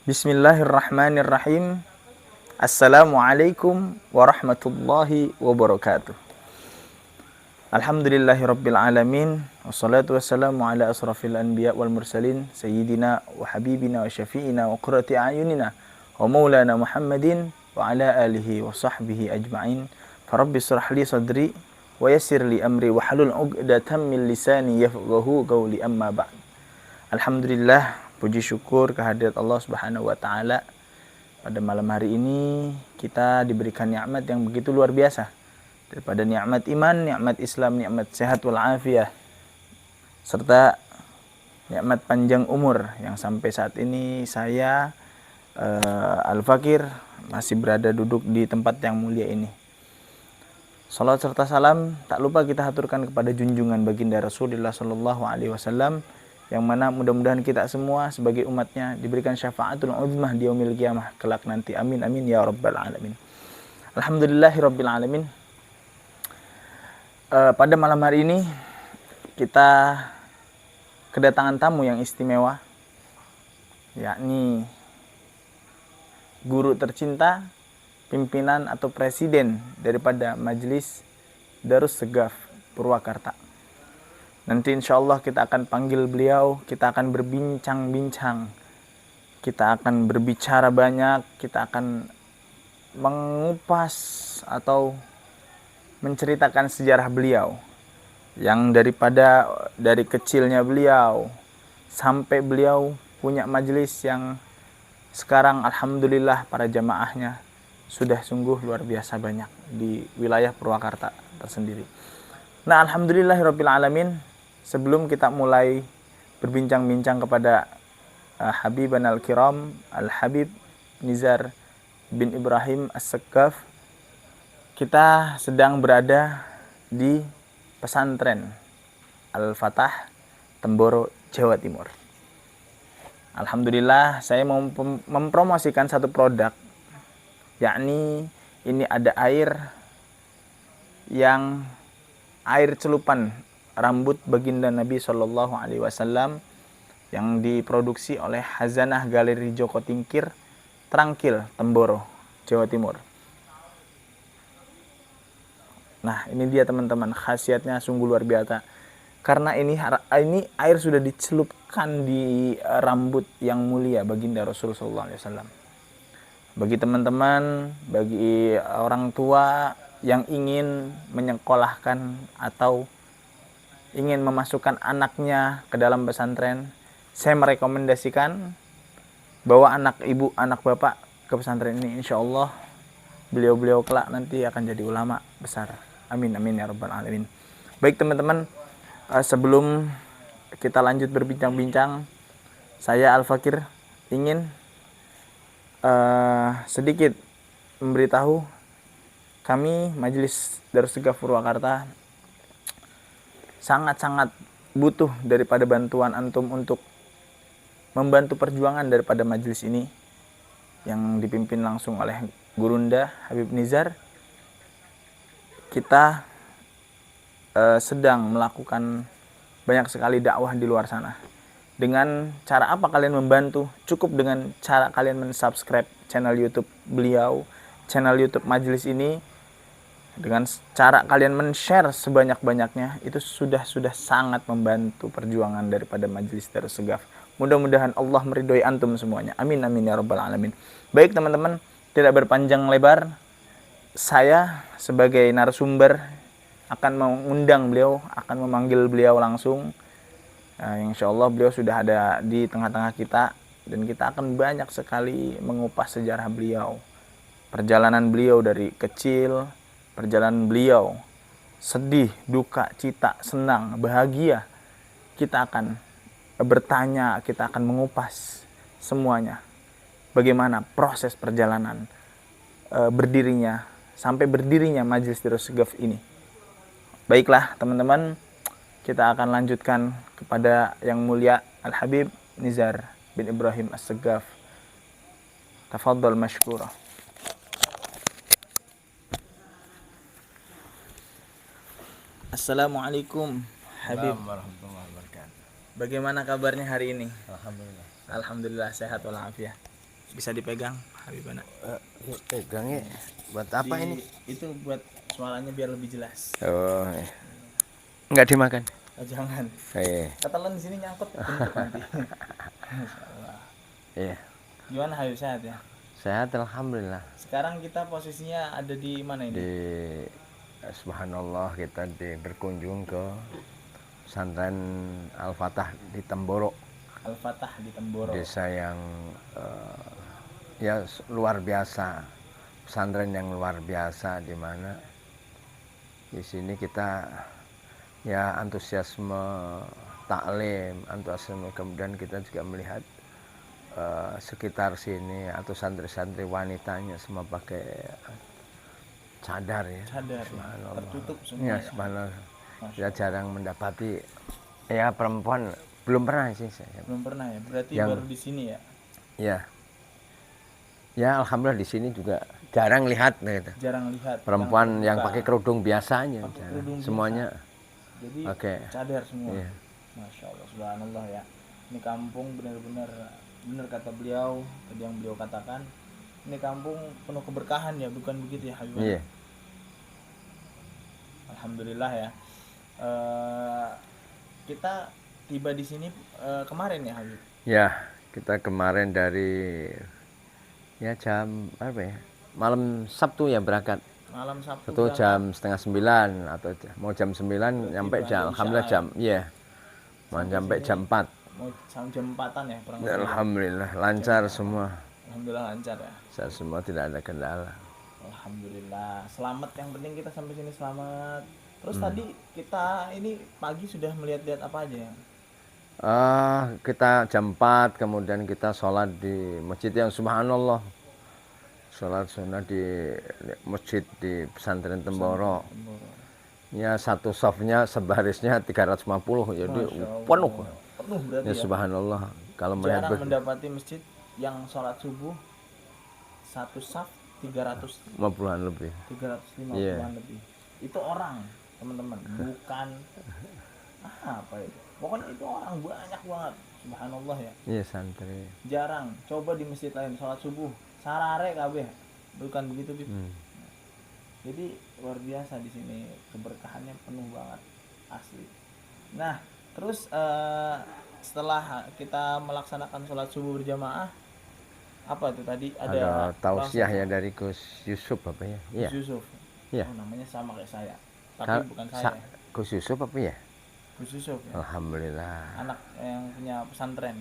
Bismillahirrahmanirrahim. Assalamualaikum warahmatullahi wabarakatuh. Alhamdulillahirabbil alamin. Wassalatu wassalamu ala asrafil anbiya wal mursalin sayyidina wa habibina wa syafi'ina wa qurrati a'yunina wa maulana Muhammadin wa ala alihi wa sahbihi ajma'in. Farabbi shrah li sadri wa yassir li amri wa halul 'uqdatam min lisani yafqahu qawli, amma ba'd. Alhamdulillah, puji syukur kehadirat Allah Subhanahu wa taala. Pada malam hari ini kita diberikan nikmat yang begitu luar biasa. Daripada nikmat iman, nikmat Islam, nikmat sehat wal afiah, serta nikmat panjang umur yang sampai saat ini saya Al-Fakir masih berada duduk di tempat yang mulia ini. Salat serta salam tak lupa kita haturkan kepada junjungan baginda Rasulullah sallallahu alaihi wasallam, yang mana mudah-mudahan kita semua sebagai umatnya diberikan syafaatul uzmah di yaumil qiyamah kelak nanti. Amin amin ya rabbal alamin. Alhamdulillahirabbil alamin. Pada malam hari ini kita kedatangan tamu yang istimewa, yakni guru tercinta, pimpinan atau presiden daripada Majelis Darus Segaf Purwakarta. Nanti insya Allah kita akan panggil beliau, kita akan berbincang-bincang, kita akan berbicara banyak, kita akan mengupas atau menceritakan sejarah beliau, yang dari kecilnya beliau sampai beliau punya majelis yang sekarang alhamdulillah para jamaahnya sudah sungguh luar biasa banyak di wilayah Purwakarta tersendiri. Nah, alhamdulillahirabbil alamin. Sebelum kita mulai berbincang-bincang kepada Habiban al-Kiram Al-Habib Nizar bin Ibrahim As-Segaf, kita sedang berada di pesantren Al-Fatah, Temboro, Jawa Timur. Alhamdulillah, saya mau mempromosikan satu produk, yakni ini ada air celupan rambut baginda Nabi Shallallahu Alaihi Wasallam yang diproduksi oleh Hazanah Galeri Joko Tingkir, Trangkil, Temboro, Jawa Timur. Nah, ini dia teman-teman, khasiatnya sungguh luar biasa. Karena ini air sudah dicelupkan di rambut yang mulia baginda Rasul Sallallahu Alaihi Wasallam. Bagi teman-teman, bagi orang tua yang ingin menyekolahkan atau ingin memasukkan anaknya ke dalam pesantren, saya merekomendasikan bawa anak ibu, anak bapak ke pesantren ini. Insya Allah beliau-beliau kelak nanti akan jadi ulama besar. Amin amin ya rabbal alamin. Baik teman-teman, sebelum kita lanjut berbincang-bincang, saya Al-Fakir ingin sedikit memberitahu kami Majelis Darus Segaf Purwakarta sangat-sangat butuh daripada bantuan antum untuk membantu perjuangan daripada majelis ini yang dipimpin langsung oleh Gurunda Habib Nizar. Kita sedang melakukan banyak sekali dakwah di luar sana. Dengan cara apa kalian membantu? Cukup dengan cara kalian mensubscribe channel YouTube beliau, channel YouTube majelis ini. Dengan cara kalian men-share sebanyak-banyaknya, itu sudah sangat membantu perjuangan daripada Majelis Darus Segaf. Mudah-mudahan Allah meridhoi antum semuanya. Amin amin ya rabbal alamin. Baik teman-teman, tidak berpanjang lebar, saya sebagai narasumber akan mengundang beliau, akan memanggil beliau langsung. Insya Allah beliau sudah ada di tengah-tengah kita, dan kita akan banyak sekali mengupas sejarah beliau, perjalanan beliau dari kecil, perjalanan beliau sedih, duka, cita, senang, bahagia. Kita akan bertanya, kita akan mengupas semuanya. Bagaimana proses perjalanan berdirinya sampai berdirinya Majelis Darus Segaf ini. Baiklah teman-teman, kita akan lanjutkan kepada yang mulia Al-Habib Nizar bin Ibrahim As-Segaf. Tafadhal mashkura. Assalamualaikum Habib. Warahmatullahi wabarakatuh. Bagaimana kabarnya hari ini? Alhamdulillah. Alhamdulillah sehat walafiat. Bisa dipegang Habibana. Ya, pegang ya. Buat apa ini? Itu buat suaranya biar lebih jelas. Oh, nggak dimakan. Oh, jangan. Ketelan di sini nyangkut bentuk nanti. Masyaallah. Iya. Gimana Habib, sehat ya? Sehat alhamdulillah. Sekarang kita posisinya ada di mana ini? Di subhanallah kita berkunjung ke pesantren Al-Fatah di Temboro. Al-Fatah di Temboro. Desa yang ya luar biasa. Pesantren yang luar biasa di mana di sini kita ya antusiasme taklim, antusiasme, kemudian kita juga melihat sekitar sini atau santri-santri wanitanya semua pakai cadar ya. Cadar ya, tertutup semua Ya, ya. subhanallah. Kita jarang mendapati ya perempuan, belum pernah sih saya. Belum pernah ya, berarti baru di sini ya. Ya. Ya alhamdulillah di sini juga jarang lihat gitu. Jarang lihat Perempuan yang pakai kerudung biasanya. Kerudung semuanya biasa. Jadi pakai cadar semua. Iya. Masya Allah, subhanallah ya. Ini kampung benar-benar benar kata beliau tadi yang beliau katakan. Ini kampung penuh keberkahan ya, bukan begitu ya Habib? Iya. Alhamdulillah ya. Kita tiba di sini kemarin ya Habib? Ya, kita kemarin dari ya jam apa ya? Malam Sabtu ya berangkat. Malam Sabtu Itu jam setengah 9 atau mau jam 9 nyampe jam alhamdulillah jam mau sampai jam 4. Mau jam 4-an ya kurang lebih. Alhamdulillah lancar semua. Alhamdulillah lancar ya. Semua tidak ada kendala. Alhamdulillah. Selamat, yang penting kita sampai sini selamat. Terus tadi kita ini pagi sudah melihat-lihat apa aja ya? Kita jam 4 kemudian kita sholat di masjid yang subhanallah. Sholat sunnah di masjid di pesantren Temboro. Ya satu softnya sebarisnya 350 jadi penuh. Penuh berarti ya. Subhanallah. Kalau jarang mendapati masjid yang sholat subuh satu saf 350-an lebih. 350-an lebih. Itu orang, teman-teman, bukan apa itu. Pokoknya itu orang banyak banget. Subhanallah ya. Iya, santri. Jarang. Coba di masjid lain sholat subuh sarare kabeh. Bukan begitu, Bib. Jadi luar biasa di sini, keberkahannya penuh banget asli. Nah, terus setelah kita melaksanakan sholat subuh berjamaah, apa itu tadi ada tausiah ya dari Gus Yusuf apa ya? Iya. Gus Yusuf. Iya. Oh, namanya sama kayak saya. Tapi bukan saya. Gus Yusuf apa ya? Gus Yusuf ya. Alhamdulillah. Anak yang punya pesantren.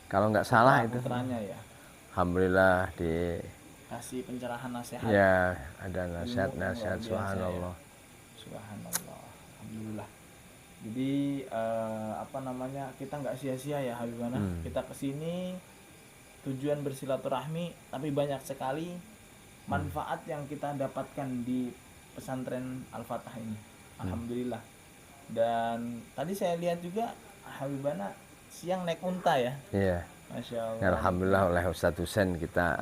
Kalau nggak salah itu. Putranya ya. Alhamdulillah kasih pencerahan nasihat. Ya, ada nasihat subhanallah. Ya. Subhanallah. Alhamdulillah. Jadi kita nggak sia-sia ya Habibana. Kita kesini tujuan bersilaturahmi, tapi banyak sekali manfaat yang kita dapatkan di pesantren Al-Fatah ini. Alhamdulillah. Dan tadi saya lihat juga Habibana siang naik unta ya. Iya. Masya Allah. Alhamdulillah oleh Ustadz Husain kita.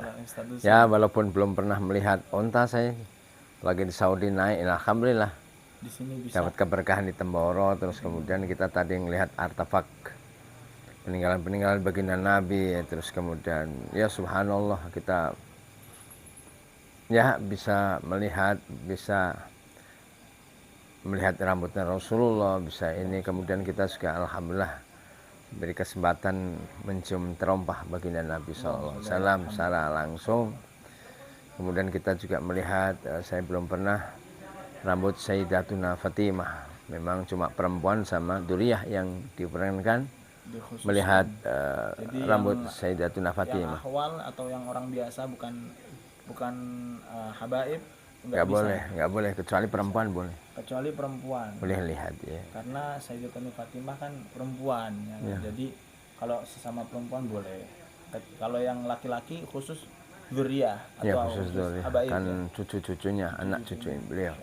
Ya walaupun belum pernah melihat unta saya lagi di Saudi naik, alhamdulillah. Di sini bisa dapat keberkahan di Temboro, terus kemudian kita tadi ngelihat artefak peninggalan baginda Nabi, terus kemudian ya subhanallah kita ya bisa melihat rambutnya Rasulullah, bisa ini, kemudian kita juga alhamdulillah beri kesempatan mencium terompah baginda Nabi SAW secara langsung. Kemudian kita juga melihat, saya belum pernah, rambut Sayyidatuna Fatimah. Memang cuma perempuan sama Duriyah yang diperkenankan melihat rambut Sayyidatuna Fatimah. Yang ahwal atau yang orang biasa, bukan habaib, nggak boleh kecuali perempuan boleh. Kecuali perempuan boleh lihat ya. Karena Sayyidatuna Fatimah kan perempuan ya. Jadi kalau sesama perempuan boleh. Kalau yang laki-laki khusus Duriyah atau khusus habaib kan ya? Cucu-cucunya, anak cucu beliau.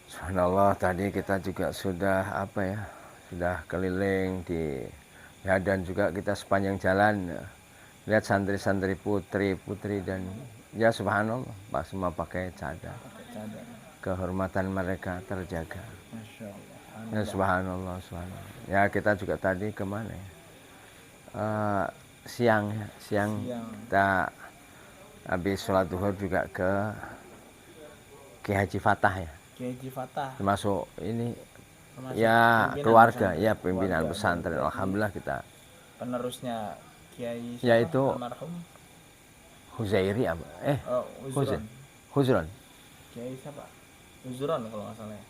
Subhanallah, tadi kita juga sudah sudah keliling dan juga kita sepanjang jalan lihat santri-santri putri dan ya subhanallah semua pakai cadar. Kehormatan mereka terjaga. Masya Allah. Ya subhanallah. Ya kita juga tadi kemana ya? siang Siang. kita habis sholat duhur juga ke Ki Haji Fatah ya, Kiai Haji Fatah. termasuk ini Termasuk ya pimpinan keluarga pesantren. ya pimpinan Keluarga. pesantren. Berarti Alhamdulillah kita penerusnya Kiai siapa? yaitu Almarhum Huzairi apa Uzron. Huzron Kiai siapa? Uzron kalau nggak salah ya.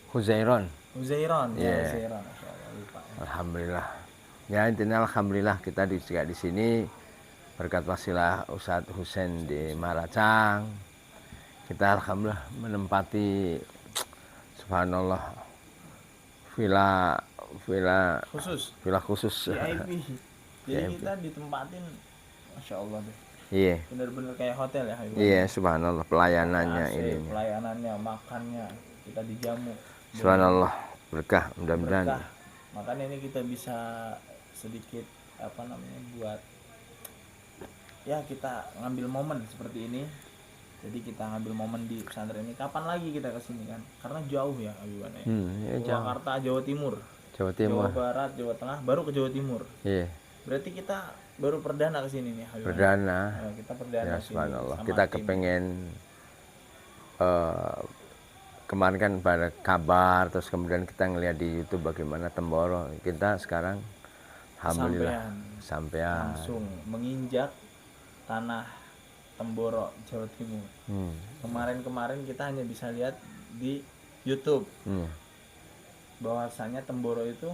Huzairon. Uzairon. Ya, Iya. Uzairon. Masya Allah, lupa ya. Alhamdulillah. Ya intinya alhamdulillah kita juga di sini berkat wasilah Ustadz Husain di Maracang. Kita alhamdulillah menempati subhanallah villa Khusus khusus. VIP. Jadi VIP. kita ditempatin, Masya Allah deh. Iya. Bener-bener kayak hotel ya Habib. Iya, subhanallah pelayanannya AC, ini. pelayanannya, makannya, kita dijamu. Subhanallah berkah mudah-mudahan. Berkah. Makanya ini kita bisa sedikit buat ya kita ngambil momen seperti ini. Jadi kita ngambil momen di pesantren ini. Kapan lagi kita kesini kan? Karena jauh ya Habib ya. Ya, jauh. Purwakarta, Jawa Timur, Jawa Timur. Jawa Barat, Jawa Tengah, baru ke Jawa Timur. Iya. Berarti kita baru perdana kesini nih Habib. Perdana. Ya, kita perdana Ya kesini subhanallah. sama Kita tim. kepengen kemarin kan pada kabar terus kemudian kita ngelihat di YouTube bagaimana Temboro. Kita sekarang alhamdulillah sampean langsung menginjak tanah Temboro, Jawa Timur. Kemarin kita hanya bisa lihat di YouTube bahwasanya Temboro itu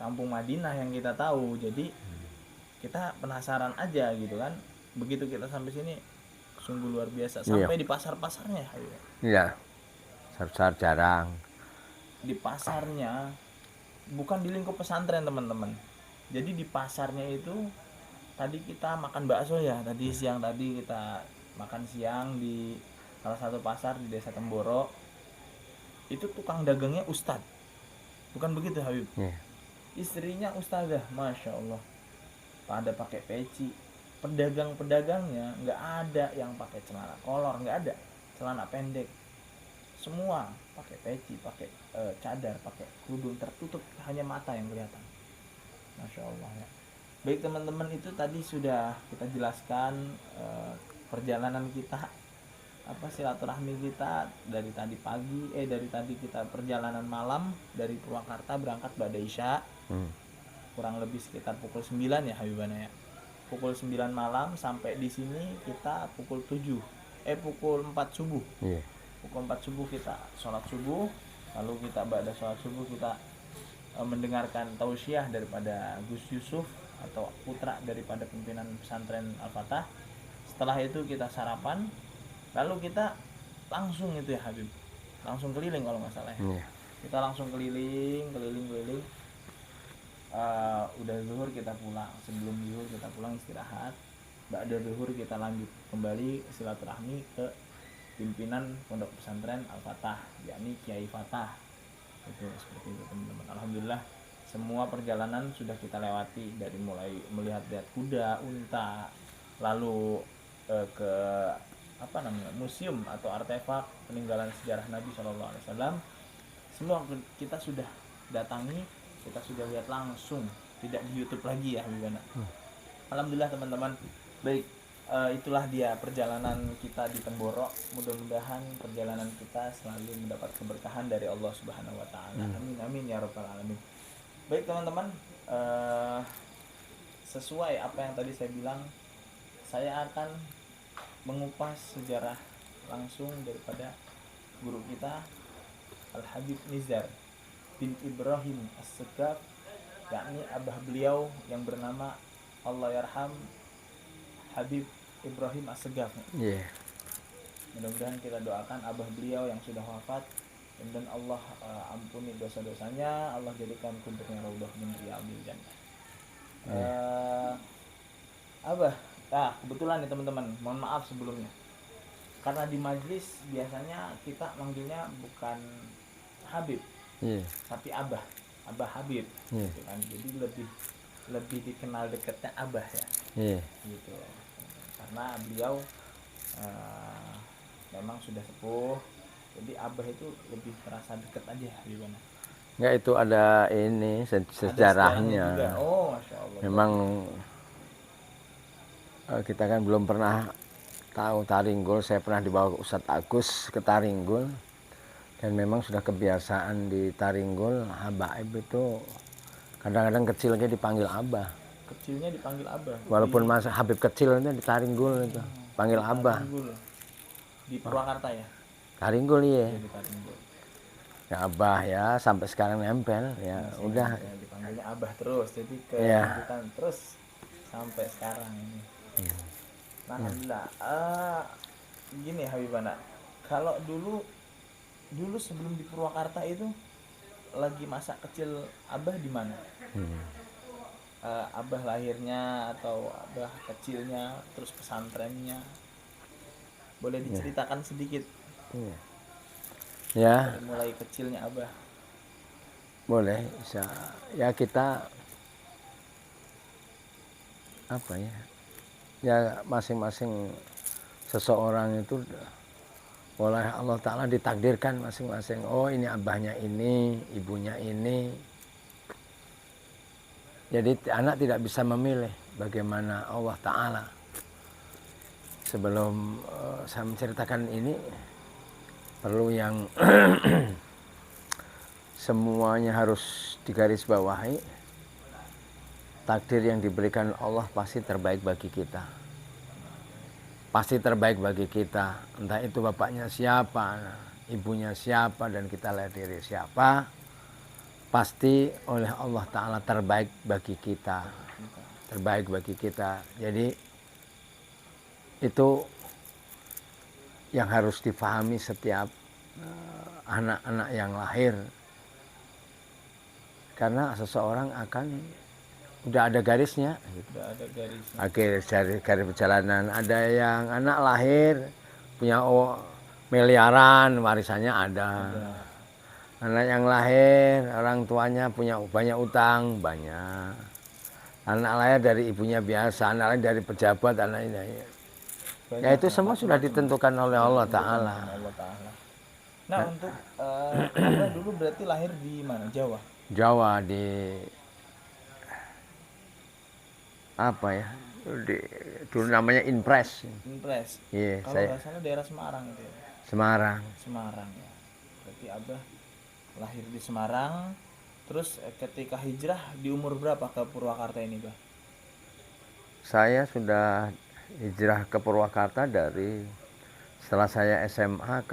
kampung Madinah yang kita tahu. Jadi kita penasaran aja gitu kan. Begitu kita sampai sini sungguh luar biasa. Sampai di pasar-pasarnya ayo. Iya. Besar jarang. Di pasarnya bukan di lingkup pesantren teman-teman. Jadi di pasarnya itu tadi kita makan bakso ya. Tadi siang tadi kita makan siang di salah satu pasar di Desa Temboro. Itu tukang dagangnya ustadz. Bukan begitu Habib? Iya. Istrinya ustazah, Masya Allah. Pada pakai peci. Pedagang-pedagangnya nggak ada yang pakai celana kolor, nggak ada. Celana pendek. Semua pakai peci, pakai cadar, pakai kerudung tertutup, hanya mata yang kelihatan. Masya Allah ya. Baik teman-teman, itu tadi sudah kita jelaskan perjalanan kita, silaturahmi kita dari tadi pagi, dari tadi kita perjalanan malam dari Purwakarta berangkat pada Isya, kurang lebih sekitar pukul 9 ya Habibana ya. Pukul 9 malam sampai di sini kita pukul 4 subuh. Iya. Pukul 4 subuh kita sholat subuh, lalu kita pada sholat subuh kita mendengarkan tausiah daripada Gus Yusuf atau putra daripada pimpinan pesantren Al-Fatah. Setelah itu kita sarapan, lalu kita langsung itu ya Habib, langsung keliling kalau nggak salah ya. Kita langsung keliling. Udah zuhur kita pulang, sebelum zuhur kita pulang istirahat. Ba'da zuhur kita lanjut kembali silaturahmi ke pimpinan pondok pesantren Al-Fatah, yakni Kiai Fatah. Itu seperti itu teman-teman. Alhamdulillah semua perjalanan sudah kita lewati, dari mulai melihat kuda, unta, lalu ke museum atau artefak peninggalan sejarah Nabi SAW. Semua kita sudah datangi, kita sudah lihat langsung, tidak di YouTube lagi ya Habibana. Alhamdulillah teman-teman. Baik, itulah dia perjalanan kita di Temboro. Mudah-mudahan perjalanan kita selalu mendapat keberkahan dari Allah Subhanahu wa taala. Amin amin ya rabbal alamin. Baik teman-teman, sesuai apa yang tadi saya bilang, saya akan mengupas sejarah langsung daripada guru kita Al-Habib Nizar bin Ibrahim As-Segaf, yakni abah beliau yang bernama Allah yarham Habib Ibrahim As-Segaf. Mudah-mudahan kita doakan abah beliau yang sudah wafat, dan Allah ampuni dosa-dosanya, Allah jadikan kuburnya raudhah min riyadil jannah. Abah, kebetulan nih teman-teman, mohon maaf sebelumnya, karena di majlis biasanya kita manggilnya bukan Habib, tapi Abah Habib, gitu kan. Jadi lebih dikenal dekatnya Abah ya, gitu. Karena beliau memang sudah sepuh, jadi Abah itu lebih terasa dekat aja gimana. Enggak, itu ada ini Ada sejarahnya. juga. Oh, Masya Allah. Memang kita kan belum pernah tahu Taringgul. Saya pernah dibawa ke Ustadz Agus ke Taringgul, dan memang sudah kebiasaan di Taringgul habaib itu kadang-kadang kecilnya dipanggil abah. Kecilnya dipanggil abah. Walaupun masa Habib kecil itu di Taringgul itu panggil abah. Taringgul. Di Purwakarta ya? Taringgul iya. Di Taringgul. Ya abah ya, sampai sekarang nempel ya. Udah Ya, dipanggilnya abah terus. Jadi Iya. kelanjutan terus sampai sekarang ini. Nah, alhamdulillah. Gini Habibana, kalau dulu sebelum di Purwakarta itu lagi masa kecil abah di mana? Abah lahirnya atau abah kecilnya, terus pesantrennya, boleh diceritakan sedikit ya, dari mulai kecilnya abah? boleh bisa. Ya kita apa ya? Ya masing-masing seseorang itu oleh Allah Ta'ala ditakdirkan masing-masing. Oh ini abahnya ini, ibunya ini. Jadi anak tidak bisa memilih bagaimana Allah Ta'ala. Sebelum saya menceritakan ini, perlu yang semuanya harus digarisbawahi. Takdir yang diberikan Allah pasti terbaik bagi kita. Pasti terbaik bagi kita. Entah itu bapaknya siapa, ibunya siapa, dan kita lahir dari siapa. Pasti oleh Allah Ta'ala terbaik bagi kita. Terbaik bagi kita. Jadi itu yang harus difahami setiap anak-anak yang lahir. Karena seseorang akan udah ada garisnya. Udah ada garisnya. Garis perjalanan. Ada yang anak lahir punya miliaran, warisannya ada. Anak yang lahir orang tuanya punya banyak utang, banyak. Anak lahir dari ibunya biasa, anak lahir dari pejabat, anak ini. Ya itu semua sudah ditentukan oleh Allah Ta'ala. Nah, untuk abah dulu berarti lahir di mana? Jawa? Jawa, di apa ya? Dulu namanya Impres. Impres. Iya, Kalau saya nggak salah daerah Semarang itu ya? Semarang. Semarang ya. Berarti abah lahir di Semarang. Terus ketika hijrah di umur berapa ke Purwakarta ini, Bah? Saya sudah hijrah ke Purwakarta dari setelah saya SMA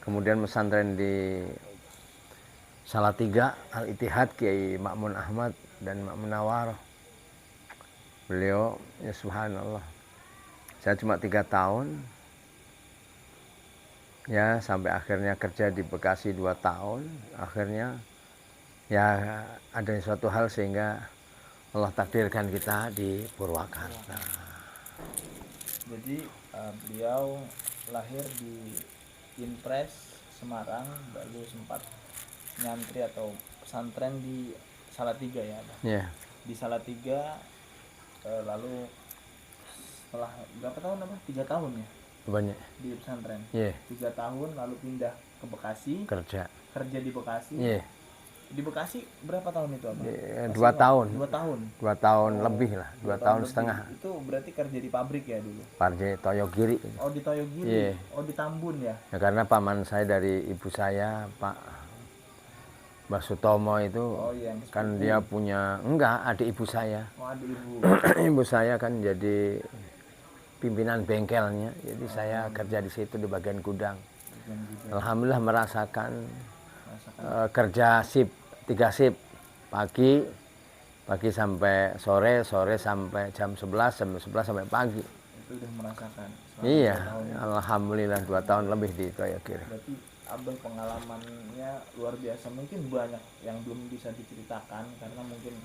kemudian pesantren di Salatiga Al-Ittihad Kiai Ma'mun Ahmad dan Ma'mun Nawar. Beliau ya subhanallah. Saya cuma 3 tahun. Ya sampai akhirnya kerja di Bekasi 2 tahun. Akhirnya ya ada suatu hal sehingga Allah takdirkan kita di Purwakarta. Jadi beliau lahir di Impres Semarang, lalu sempat nyantri atau pesantren di Salatiga ya, Bah? Ya. Di Salatiga, lalu setelah berapa tahun, apa? 3 tahun ya Banyak. di pesantren. Iya. 3 tahun lalu pindah ke Bekasi, Kerja. di Bekasi. Iya. Di Bekasi berapa tahun itu, Abang? 2 tahun. 2 tahun. 2 tahun lebih lah, 2 tahun lebih. setengah. Itu berarti kerja di pabrik ya dulu? Parje Toyogiri. Oh, di Toyogiri. Iya. Oh, di Tambun ya? Ya, karena paman saya dari ibu saya, Pak Mbah Sutomo itu, Oh iya, kan dia punya, enggak, adik ibu saya. Oh, ada ibu. Ibu saya kan jadi pimpinan bengkelnya, jadi saya kerja di situ di bagian gudang. Alhamdulillah merasakan kerja shift, 3 shift, pagi sampai sore, sore sampai jam 11, jam 11 sampai pagi. Itu udah merasakan. Iya, alhamdulillah 2 tahun lebih di Toyogiri. Berarti abah pengalamannya luar biasa. Mungkin banyak yang belum bisa diceritakan karena mungkin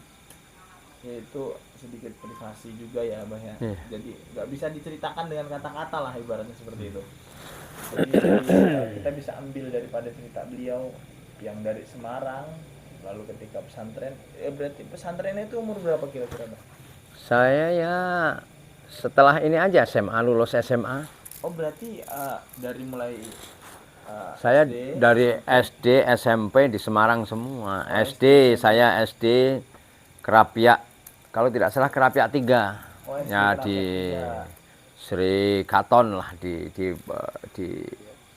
ya itu sedikit privasi juga ya, Abah ya. Iya. Jadi nggak bisa diceritakan dengan kata-kata lah, ibaratnya seperti itu. Jadi kita bisa ambil daripada cerita beliau yang dari Semarang lalu ketika pesantren. Berarti pesantrennya itu umur berapa kira-kira, Bang? Saya ya setelah ini aja SMA, lulus SMA. Oh, berarti dari mulai Saya SD, dari SD, SMP di Semarang semua. SD, saya SD Kerapiak, kalau tidak salah Kerapiak 3. Oh, SD Ya Kerapiak di 3. Sri Katon lah di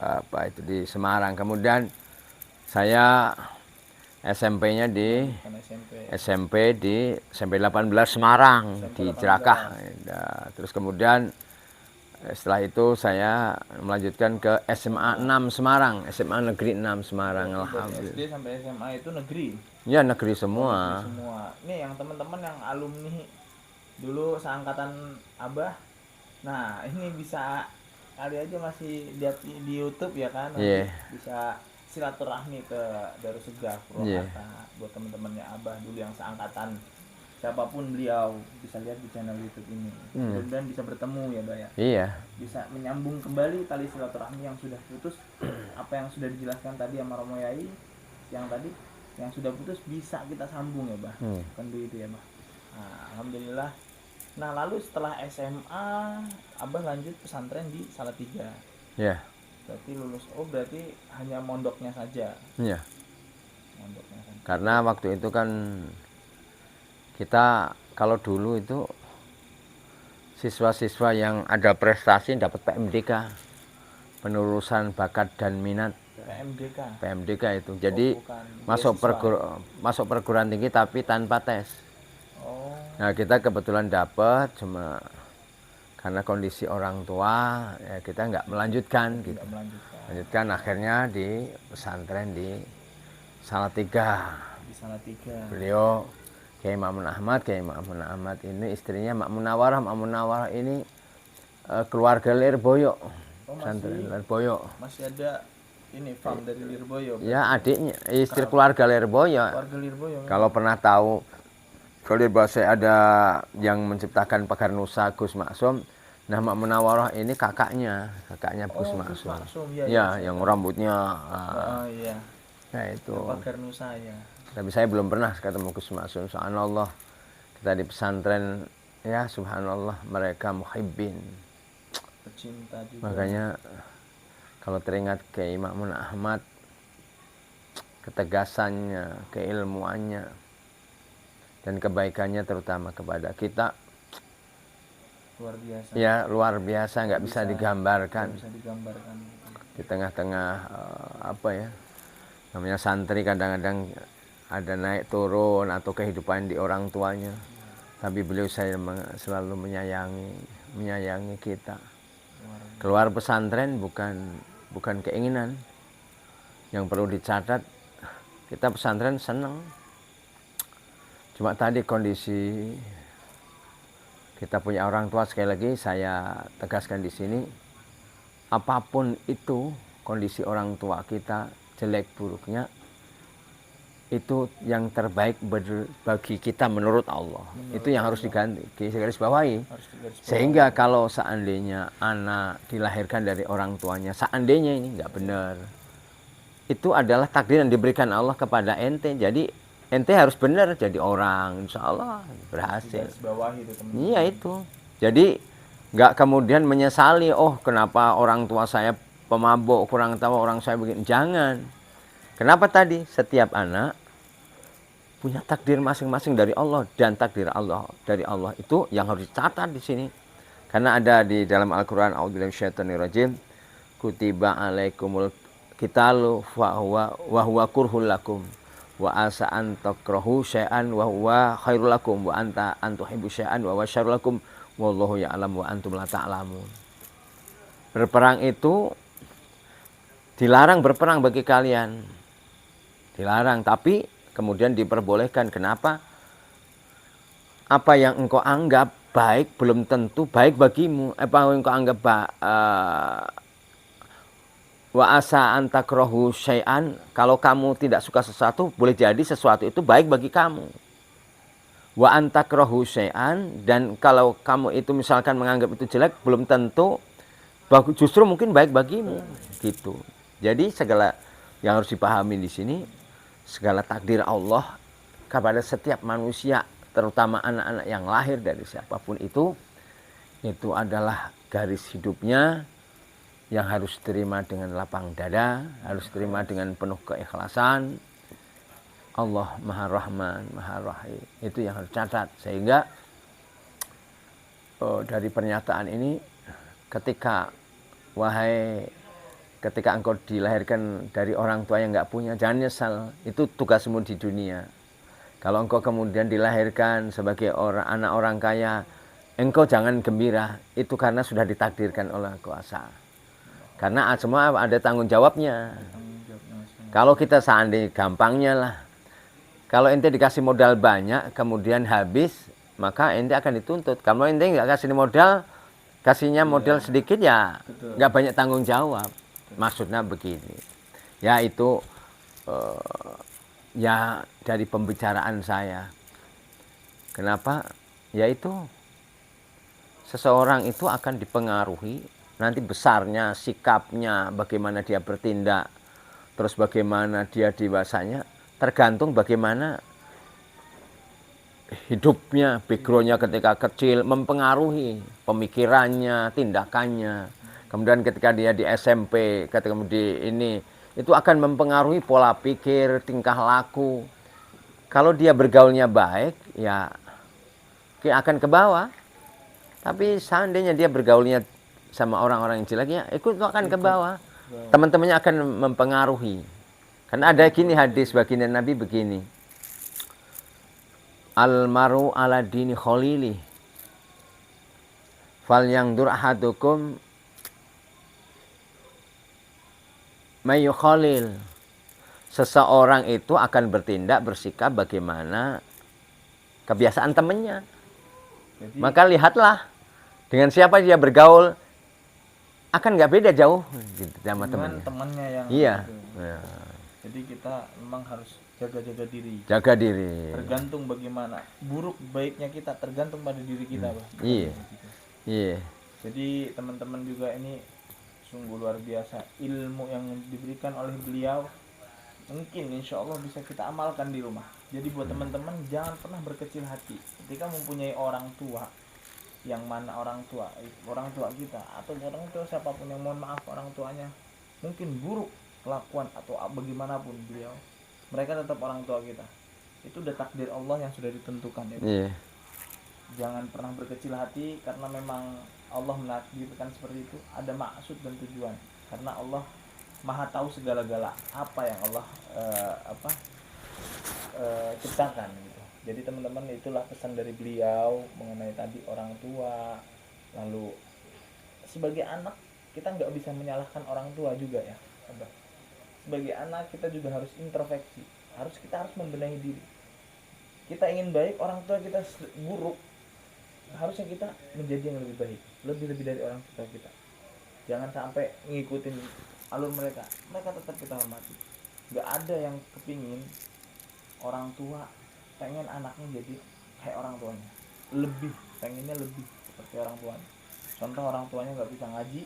apa itu di Semarang. Kemudian saya SMP-nya di Bukan SMP. SMP di SMP 18 Semarang SMP di 18. Jerakah. Nah, terus kemudian setelah itu saya melanjutkan ke SMA 6 Semarang, SMA Negeri 6 Semarang. Dari Alhamdulillah. SD sampai SMA itu negeri. Ya negeri Oh, negeri semua. semua. Nih yang teman-teman yang alumni dulu seangkatan Abah. Nah, ini bisa kali aja masih lihat di YouTube ya kan, nanti Iya. bisa silaturahmi ke Darussegar Iya. Purwakarta buat teman-temannya Abah dulu yang seangkatan. Siapapun beliau bisa lihat di channel YouTube ini. Mudah-mudahan bisa bertemu ya, Mbak ya. Iya. Bisa menyambung kembali tali silaturahmi yang sudah putus. Apa yang sudah dijelaskan tadi sama Romo Yai yang tadi yang sudah putus bisa kita sambung ya, Bah. Kan begitu ya, Bah. Nah, alhamdulillah. Nah, lalu setelah SMA Abah lanjut pesantren di Salatiga. Iya. Berarti lulus. Oh, berarti hanya mondoknya saja. Iya. Mondoknya saja. Karena waktu itu kan kita kalau dulu itu siswa-siswa yang ada prestasi dapat PMDK, penerusan bakat dan minat. PMDK. PMDK itu. Jadi bukan masuk perguruan tinggi tapi tanpa tes. Oh, Nah, kita kebetulan dapat, cuma karena kondisi orang tua ya kita nggak melanjutkan gitu. tidak melanjutkan Lanjutkan akhirnya di pesantren di Salatiga. di Salatiga. Beliau Kiai Ma'mun Ahmad ini istrinya Mak Munawwarah ini keluarga Lirboyo. Oh, Pesantren Lirboyo. masih ada ini farm dari Lirboyo. Ya adiknya, istri keluarga Lirboyo. Keluarga Lirboyo. Kalau pernah tahu, kalau di bahasa ada yang menciptakan Pagar Nusa Gus Maksum. Nah, Mak Munawwarah ini kakaknya Gus Maksum. Ya, yang rambutnya. Oh iya. Nah itu. Pagar Nusa ya. Tapi saya belum pernah ketemu Gus Maksum. Subhanallah. Kita di pesantren, ya subhanallah mereka muhibbin. Pecinta juga. Makanya kalau teringat Kiai Ma'mun Ahmad, ketegasannya, keilmuannya, dan kebaikannya terutama kepada kita, luar biasa. ya luar biasa, nggak bisa digambarkan. Bisa digambarkan. Di tengah-tengah apa ya, namanya santri kadang-kadang ada naik turun atau kehidupan di orang tuanya, tapi beliau selalu menyayangi kita. Keluar pesantren bukan keinginan. Yang perlu dicatat, kita pesantren senang. Cuma tadi kondisi kita punya orang tua, sekali lagi saya tegaskan di sini, apapun itu kondisi orang tua kita, jelek buruknya, itu yang terbaik bagi kita menurut Allah. Itu yang harus diganti, garis bawahi. Sehingga kalau seandainya anak dilahirkan dari orang tuanya, seandainya ini nggak benar, itu adalah takdir yang diberikan Allah kepada ente. Jadi ente harus benar jadi orang, insya Allah berhasil. Iya itu. Jadi nggak kemudian menyesali, oh kenapa orang tua saya pemabuk, kurang tahu orang saya begini. Jangan. Kenapa tadi? Setiap anak punya takdir masing-masing dari Allah, dan takdir Allah dari Allah itu yang harus dicatat di sini. Karena ada di dalam Al-Qur'an, a'udzubillahi minasyaitonirrajim, kutiba alaikumul qitalu wa huwa kurhul lakum wa asa an takrahu syai'an wa huwa khairul lakum wa anta antuhibbu syai'an wa huwa syarrul lakum wallahu ya'lam wa antum la ta'lamun. Berperang itu dilarang, berperang bagi kalian. Dilarang, tapi kemudian diperbolehkan. Kenapa? Apa yang engkau anggap baik belum tentu baik bagimu. Apa yang engkau anggap wa asa an takrahu syai'an, kalau kamu tidak suka sesuatu, boleh jadi sesuatu itu baik bagi kamu. Wa an takrahu syai'an, dan kalau kamu itu misalkan menganggap itu jelek, belum tentu bagus, justru mungkin baik bagimu. Gitu. Jadi segala yang harus dipahami di sini, segala takdir Allah kepada setiap manusia, terutama anak-anak yang lahir dari siapapun itu adalah garis hidupnya yang harus terima dengan lapang dada, harus terima dengan penuh keikhlasan. Allah Maha Rahman, Maha Rahim. Itu yang harus catat. Sehingga dari pernyataan ini, ketika engkau dilahirkan dari orang tua yang nggak punya, jangan nyesal. Itu tugasmu di dunia. Kalau engkau kemudian dilahirkan sebagai anak orang kaya, engkau jangan gembira. Itu karena sudah ditakdirkan oleh kuasa. Karena semua ada tanggung jawabnya. Kalau kita seandainya gampangnya lah, kalau ente dikasih modal banyak, kemudian habis, maka ente akan dituntut. Kalau ente nggak kasih modal, kasihnya modal sedikit ya, nggak banyak tanggung jawab. Maksudnya begini, ya itu ya dari pembicaraan saya. Kenapa? Yaitu seseorang itu akan dipengaruhi nanti besarnya, sikapnya, bagaimana dia bertindak, terus bagaimana dia dewasanya, tergantung bagaimana hidupnya, backgroundnya ketika kecil, mempengaruhi pemikirannya, tindakannya. Kemudian ketika dia di SMP, ketika di ini, itu akan mempengaruhi pola pikir, tingkah laku. Kalau dia bergaulnya baik, ya akan ke bawah. Tapi seandainya dia bergaulnya sama orang-orang yang jelek, ya ikut akan ke bawah. Teman-temannya akan mempengaruhi. Karena ada gini hadis baginda Nabi begini. Al-maru ala dini khalili. Fal yang dur ahadukum mayu khalil. Seseorang itu akan bertindak, bersikap bagaimana kebiasaan temannya. Maka lihatlah dengan siapa dia bergaul, akan nggak beda jauh gitu, sama temannya yang iya. Ya. Jadi kita memang harus jaga-jaga diri. Jaga diri. Tergantung bagaimana buruk baiknya kita, tergantung pada diri kita, Bah. Iya. Iya. Jadi teman-teman juga ini sungguh luar biasa ilmu yang diberikan oleh beliau. Mungkin insya Allah bisa kita amalkan di rumah. Jadi buat teman-teman jangan pernah berkecil hati ketika mempunyai orang tua, yang mana orang tua kita atau orang tua siapapun yang, mohon maaf, orang tuanya mungkin buruk kelakuan atau bagaimanapun beliau, mereka tetap orang tua kita. Itu udah takdir Allah yang sudah ditentukan ya. Iya. Jangan pernah berkecil hati karena memang Allah menakdirkan seperti itu, ada maksud dan tujuan. Karena Allah Maha tahu segala-gala apa yang Allah ciptakan gitu. Jadi teman-teman, itulah pesan dari beliau mengenai tadi orang tua. Lalu sebagai anak kita nggak bisa menyalahkan orang tua juga ya. Sebagai anak kita juga harus introspeksi, kita harus membenahi diri. Kita ingin baik, orang tua kita buruk, harusnya kita menjadi yang lebih baik, lebih dari orang tua kita. Jangan sampai ngikutin alur mereka tetap kita hormati. Nggak ada yang kepingin orang tua pengen anaknya jadi kayak orang tuanya, pengennya lebih seperti orang tuanya. Contoh, orang tuanya nggak bisa ngaji,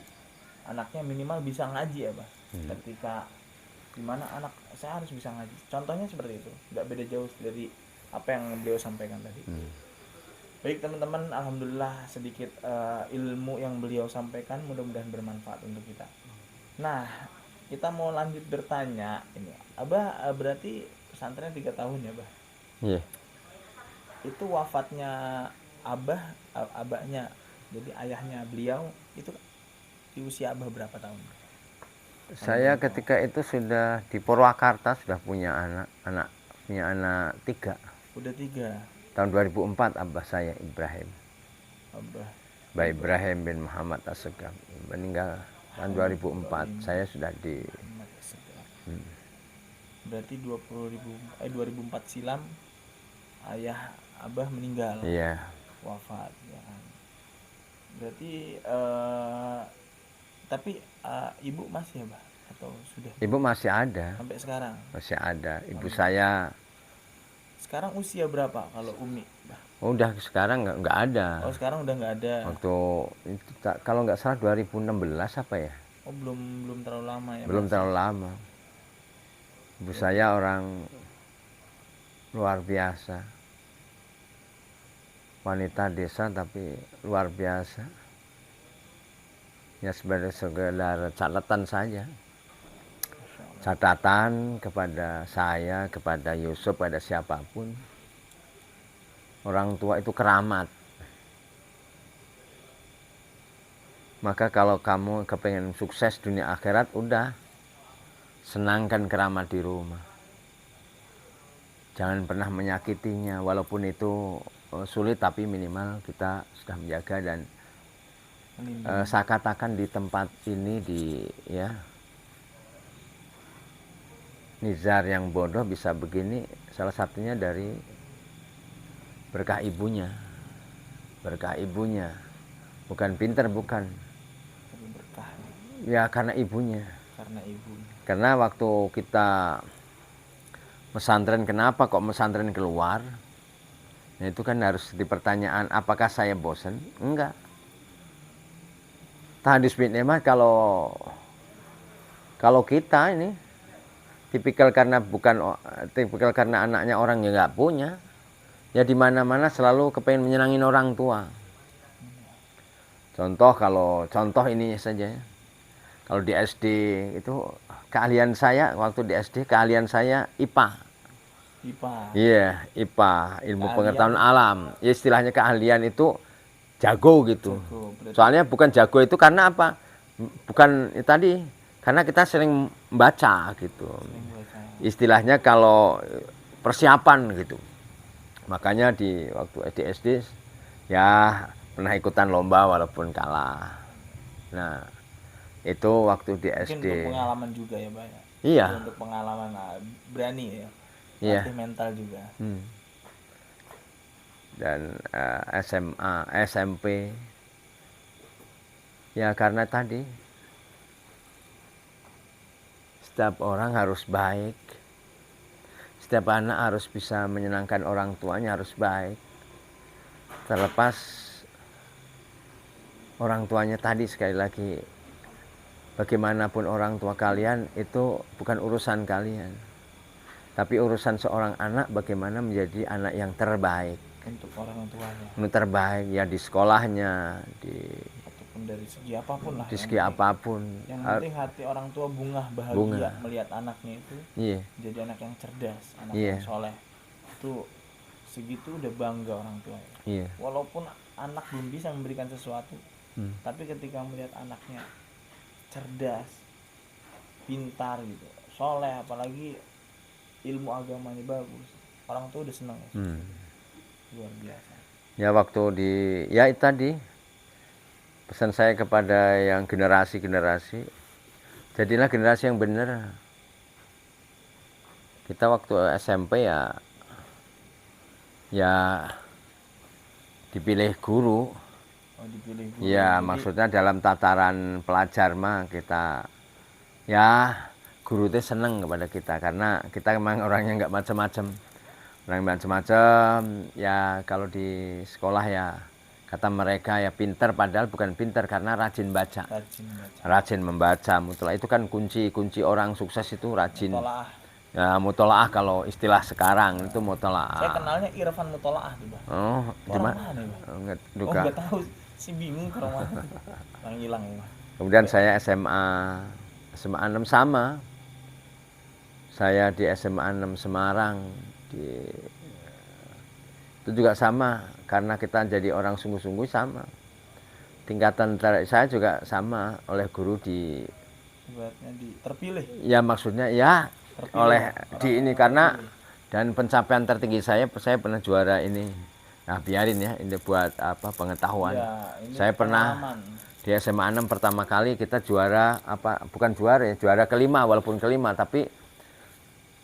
anaknya minimal bisa ngaji ya, Bah. Ketika dimana anak saya harus bisa ngaji, contohnya seperti itu, nggak beda jauh dari apa yang beliau sampaikan tadi. Baik teman-teman, alhamdulillah sedikit ilmu yang beliau sampaikan, mudah-mudahan bermanfaat untuk kita. Nah, kita mau lanjut bertanya ini, Abah, berarti pesantren 3 tahun ya, Bah? Iya. Itu wafatnya abahnya, jadi ayahnya beliau itu di usia Abah berapa tahun? Saya ketika itu sudah di Purwakarta, sudah punya anak 3. Udah 3. Tahun 2004 abah saya Ibrahim. Abah Ibrahim bin Muhammad Assegaf meninggal tahun 2004. Saya sudah di berarti 2004 silam ayah Abah meninggal. Iya. Wafat ya kan. Berarti tapi ibu masih ya, Bah? Atau sudah? Ibu masih ada. Sampai sekarang? Masih ada. Ibu saya sekarang usia berapa kalau Umi, Bah? Udah sekarang nggak ada. Oh, sekarang udah nggak ada. Waktu itu kalau nggak salah 2016 apa ya? Oh, belum terlalu lama ya. Belum terlalu lama. Ibu saya orang luar biasa. Wanita desa tapi luar biasa. Ya sebagai sekedar catatan saja. Catatan kepada saya, kepada Yusuf, pada siapapun. Orang tua itu keramat. Maka kalau kamu kepengen sukses dunia akhirat, udah senangkan keramat di rumah. Jangan pernah menyakitinya, walaupun itu sulit, tapi minimal kita sudah menjaga. Dan saya katakan di tempat ini, di ya Nizar yang bodoh bisa begini, salah satunya dari berkah ibunya. Berkah ibunya, bukan pinter, bukan. Berkah Ya karena ibunya. karena ibu. Karena waktu kita pesantren, kenapa kok pesantren keluar? Nah itu kan harus dipertanyaan, apakah saya bosan? Enggak. Tahdis bin Ahmad, kalau kita ini tipikal karena anaknya orang yang nggak punya, ya di mana-mana selalu kepengen menyenangin orang tua. Contoh ini saja. Kalau di SD itu keahlian saya waktu di SD, keahlian saya IPA. IPA. Iya, IPA, ilmu pengetahuan alam. Ya, istilahnya keahlian itu jago gitu. Soalnya bukan jago itu karena apa? Bukan tadi, karena kita sering membaca gitu. Istilahnya kalau persiapan gitu. Makanya di waktu SD ya pernah ikutan lomba walaupun kalah. Nah, itu waktu di SD. Mungkin untuk pengalaman juga ya, Pak. Iya. Untuk pengalaman berani ya. Iya. Latih mental juga. Dan SMA, SMP. Ya karena tadi setiap orang harus baik. Setiap anak harus bisa menyenangkan orang tuanya, harus baik. Terlepas orang tuanya tadi, sekali lagi, bagaimanapun orang tua kalian itu bukan urusan kalian. Tapi urusan seorang anak bagaimana menjadi anak yang terbaik. Untuk orang tuanya. Yang terbaik ya di sekolahnya, ataupun dari segi apapun lah. Di segi apapun. Yang penting hati orang tua bahagia melihat anaknya itu jadi anak yang cerdas, anak yang soleh. Itu segitu udah bangga orang tua. Walaupun anak belum bisa memberikan sesuatu, tapi ketika melihat anaknya cerdas, pintar gitu, soleh, apalagi ilmu agamanya bagus, orang tua udah senang. Luar biasa. Ya waktu ya itu tadi pesan saya kepada yang generasi, jadilah generasi yang benar. Kita waktu SMP ya dipilih guru. Dipilih guru. Ya, maksudnya dalam tataran pelajar mah kita ya guru itu seneng kepada kita karena kita memang orangnya nggak macam-macam. Ya kalau di sekolah ya kata mereka ya pinter, padahal bukan pinter karena rajin baca. Rajin membaca. Mutolaah itu kan kunci orang sukses itu rajin. Ya, mutolaah kalau istilah sekarang itu mutolaah. Saya kenalnya Irfan Mutolaah tuh, Bang. Oh, di mana? Enggak tahu, si bingung ke rumah. Yang hilang ya. Kemudian saya SMA 6 sama. Saya di SMA 6 Semarang. Itu juga sama, karena kita jadi orang sungguh-sungguh sama. Tingkatan saya juga sama oleh guru terpilih. Ya maksudnya ya terpilih oleh di ini karena dan pencapaian tertinggi saya pernah juara ini. Nah biarin ya, ini buat apa pengetahuan. Ya, saya pernah di SMA 6 pertama kali kita juara bukan juara ya, juara kelima, walaupun kelima tapi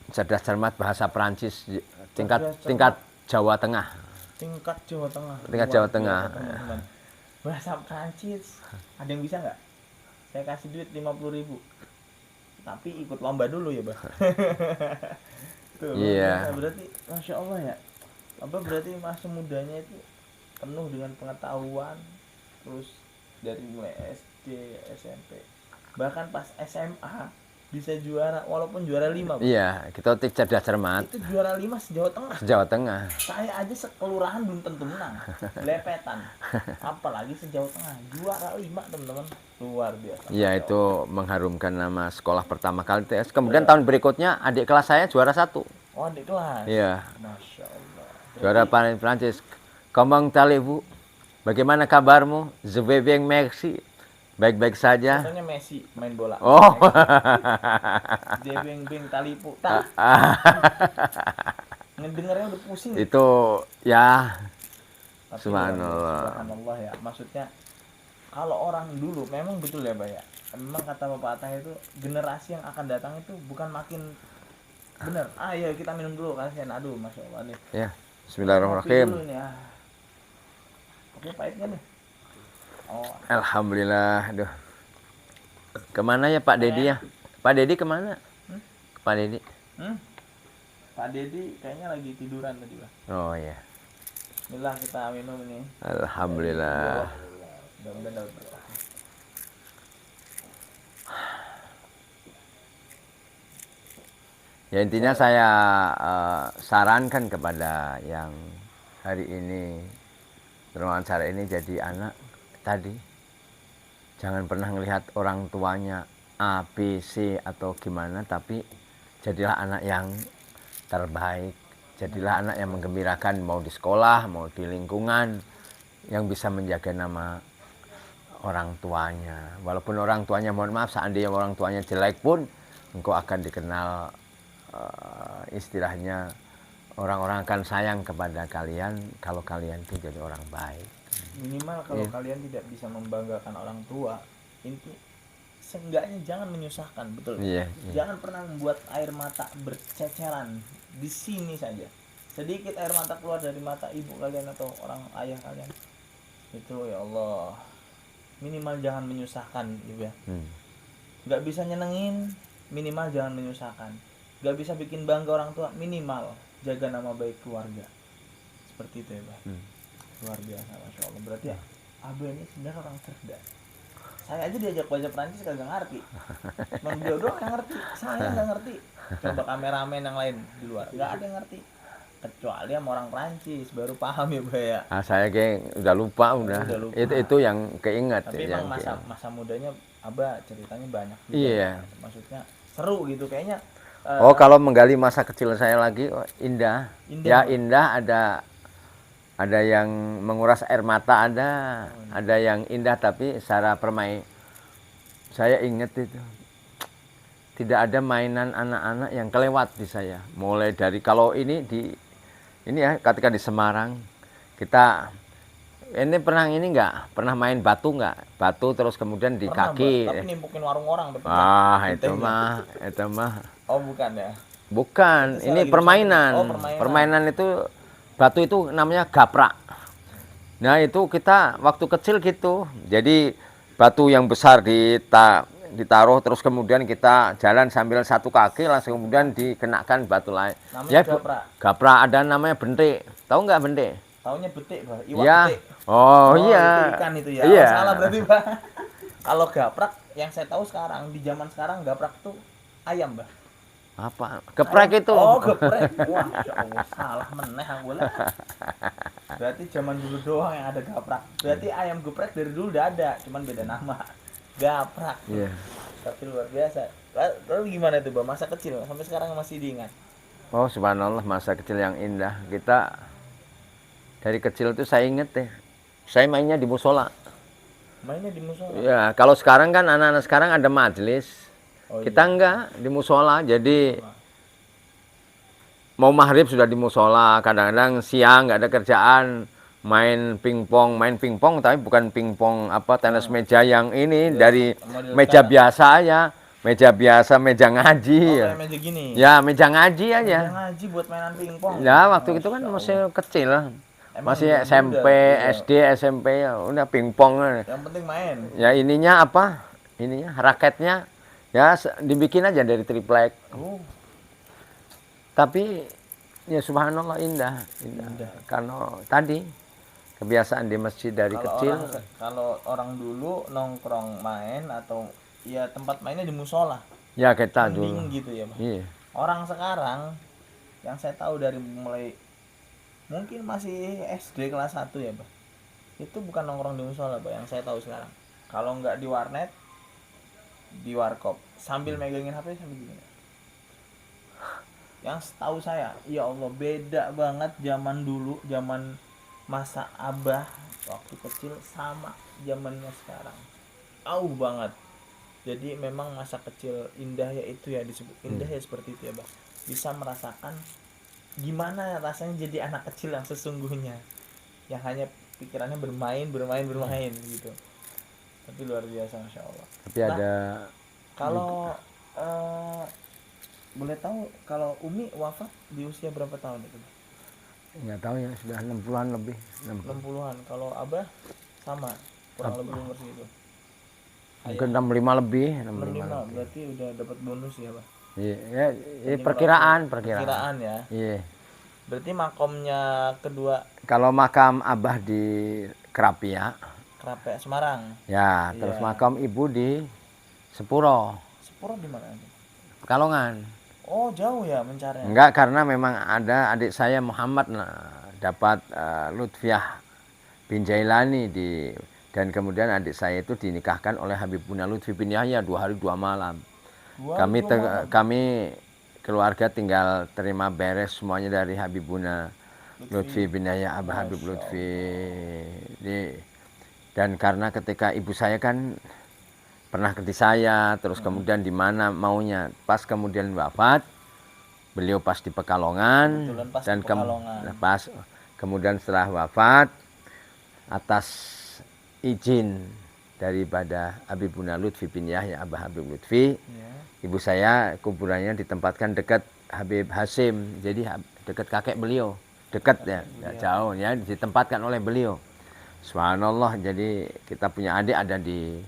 cerdas cermat bahasa Perancis tingkat Jawa Tengah. Tingkat Jawa Tengah. Tingkat Jawa Tengah. Bahasa Perancis. Ada yang bisa nggak? Saya kasih duit 50.000. Tapi ikut lomba dulu ya, Bang. Iya. Berarti Masya Allah ya. Berarti masa mudanya itu penuh dengan pengetahuan. Terus dari mulai SD, SMP, bahkan pas SMA bisa juara walaupun juara 5, Bang. Iya, kita cerdas cermat. Itu juara 5 se-Jawa Tengah. Jawa Tengah. Saya aja sekelurahan belum tentu menang. Lepetan. Apalagi se-Jawa Tengah. Juara 5, teman-teman. Luar biasa. Iya, itu mengharumkan nama sekolah pertama kali TS. Kemudian tahun berikutnya adik kelas saya juara 1. Oh, adik kelas. Iya, Masya Allah. juara paling Prancis. Komong tali bu, bagaimana kabarmu? Je vais bien, merci. Baik-baik saja. Katanya Messi main bola. Oh. Dia beng-beng talipu. Ngedengarnya udah pusing. Itu ya Tapi subhanallah. subhanallah ya. Maksudnya kalau orang dulu memang betul ya, Pak ya. Memang kata Bapak Atah itu generasi yang akan datang itu bukan makin bener. Ya kita minum dulu kasihan. Aduh, Masya Allah nih. Ya, Kopi bismillahirrahmanirrahim. dulu nih, Kopi pahit nggak nih? Oh, Alhamdulillah. Aduh. Kemana ya Pak Dedi ya? Pak Dedi kemana? Pak Dedi. Pak Dedi kayaknya lagi tiduran tadi, Pak. Oh ya. Bismillah kita minum ini. Alhamdulillah. Mudah-mudahan dapat berkah. Ya intinya saya sarankan kepada yang hari ini berwawancara ini jadi anak tadi, jangan pernah melihat orang tuanya A, B, C atau gimana, tapi jadilah anak yang terbaik, jadilah anak yang menggembirakan, mau di sekolah, mau di lingkungan, yang bisa menjaga nama orang tuanya. Walaupun orang tuanya, mohon maaf, seandainya orang tuanya jelek pun, engkau akan dikenal, istilahnya orang-orang akan sayang kepada kalian kalau kalian itu jadi orang baik. Minimal kalau kalian tidak bisa membanggakan orang tua, inti seenggaknya jangan menyusahkan, betul. Iya. Jangan pernah membuat air mata berceceran di sini saja. Sedikit air mata keluar dari mata ibu kalian atau orang ayah kalian, itu ya Allah, minimal jangan menyusahkan, Ibu ya. Nggak bisa nyenengin, minimal jangan menyusahkan. Nggak bisa bikin bangga orang tua, minimal jaga nama baik keluarga. Seperti itu ya, Pak. Luar biasa, Masya Allah. Berarti ya Abah ini sebenarnya orang cerdas. Saya aja diajak baca Perancis kagak ngerti. Bang Jodoh yang ngerti, saya nggak ngerti. Coba kameramen yang lain di luar, nggak ada yang ngerti. Kecuali sama orang Perancis baru paham ya, Bah ya. Saya kayak udah lupa. lupa. Itu yang keinget. Tapi ya, emang masa mudanya Abah ceritanya banyak juga. Iya. Maksudnya seru gitu kayaknya. Kalau menggali masa kecil saya lagi, indah. Ya indah, ada yang menguras air mata, ada yang indah, tapi secara permain saya ingat itu tidak ada mainan anak-anak yang kelewat di saya. Mulai dari kalau ini ya ketika di Semarang kita ini pernah main batu nggak? Batu terus kemudian di pernah, kaki. Tapi nimpukin warung orang depan. Itu mah. Oh bukan ya? Bukan, ini permainan. Permainan itu batu itu namanya gaprak. Nah itu kita waktu kecil gitu. Jadi batu yang besar ditaruh terus kemudian kita jalan sambil satu kaki langsung kemudian dikenakan batu lain. Namanya gaprak. Gaprak, ada namanya bentik. Tahu nggak bentik? Taunya betik, Pak. Iwak ya. betik. Oh iya. Itu ikan itu ya. Iya. Salah berarti, Pak. Kalau gaprak yang saya tahu sekarang di zaman sekarang gaprak tuh ayam, Pak. Apa? Geprek itu. Oh, geprek. Wah, ya Allah, salah meneh aku lah. Berarti zaman dulu doang yang ada gaprak. Berarti ayam geprek dari dulu udah ada, cuman beda nama. Gaprak. Iya. Tapi luar biasa. Lalu gimana tuh, Bang? Masa kecil sampai sekarang masih diingat? Oh, subhanallah, masa kecil yang indah. Kita dari kecil itu saya inget deh. Saya mainnya di musola. Mainnya di musola. Ya, kalau sekarang kan anak-anak sekarang ada majelis. Kita enggak di musola, jadi mau maghrib sudah di musola, kadang-kadang siang nggak ada kerjaan, main pingpong tapi bukan pingpong tenis meja yang ini dari meja biasa aja, meja ngaji. Kayak meja gini. Ya meja ngaji aja. Meja ngaji buat mainan pingpong. Ya waktu itu kan masih kecil, masih SMP, SD, SMP ya udah pingpong. Yang penting main. Ya ininya raketnya. Ya dibikin aja dari triplek. Tapi ya subhanallah indah. Karena tadi kebiasaan di masjid dari kecil. Kalau orang dulu nongkrong main atau ya tempat mainnya di musola. Ya kita mending dulu. gitu ya Bang. Iya. Orang sekarang yang saya tahu dari mulai mungkin masih SD kelas 1 ya Bang, itu bukan nongkrong di musola Bang, yang saya tahu sekarang. Kalau nggak di warnet, di warkop sambil megangin HP sambil gini. Yang setahu saya, ya Allah, beda banget zaman dulu, zaman masa Abah waktu kecil sama zamannya sekarang. Jauh banget. Jadi memang masa kecil indah ya, itu ya disebut indah ya, seperti itu ya Bang. Bisa merasakan gimana rasanya jadi anak kecil yang sesungguhnya, yang hanya pikirannya bermain gitu. Tapi luar biasa, masya Allah. Tapi Nah, ada kalau eh, boleh tahu kalau Umi wafat di usia berapa tahun itu? nggak tahu ya, sudah 60-an lebih. 60-an. Kalau Abah sama, kurang lebih umur segitu. Mungkin 65 lebih, 65 65, lebih. berarti udah dapat bonus ya, Bang? Iya, ya, perkiraan. Perkiraan ya. Iya. Berarti makomnya kedua Kalau makam Abah di Kerapia, Kerapia Semarang. ya, terus Iya. makam ibu di Sepuro, Sepuro di mana? Pekalongan. Oh, jauh ya mencarinya. Enggak, karena memang ada adik saya Muhammad dapat Lutfiah bin Jailani dan kemudian adik saya itu dinikahkan oleh Habibuna Lutfi bin Yahya 2 hari 2 malam. Kami keluarga tinggal terima beres semuanya dari Habibuna Lutfi bin Yahya, Abah Habib Lutfi. Dan karena ketika ibu saya kan pernah ke saya, terus kemudian di mana maunya, pas kemudian wafat, beliau pas di Pekalongan. Kebetulan pas Dan di Pekalongan. kemudian setelah wafat, atas izin daripada Habibuna Lutfi bin Yahya, Abah Habib Lutfi, Ya. ibu saya kuburannya ditempatkan dekat Habib Hasim, jadi dekat kakek beliau, dekat ya, nggak jauh ya, ditempatkan oleh beliau. Subhanallah, jadi kita punya adik ada di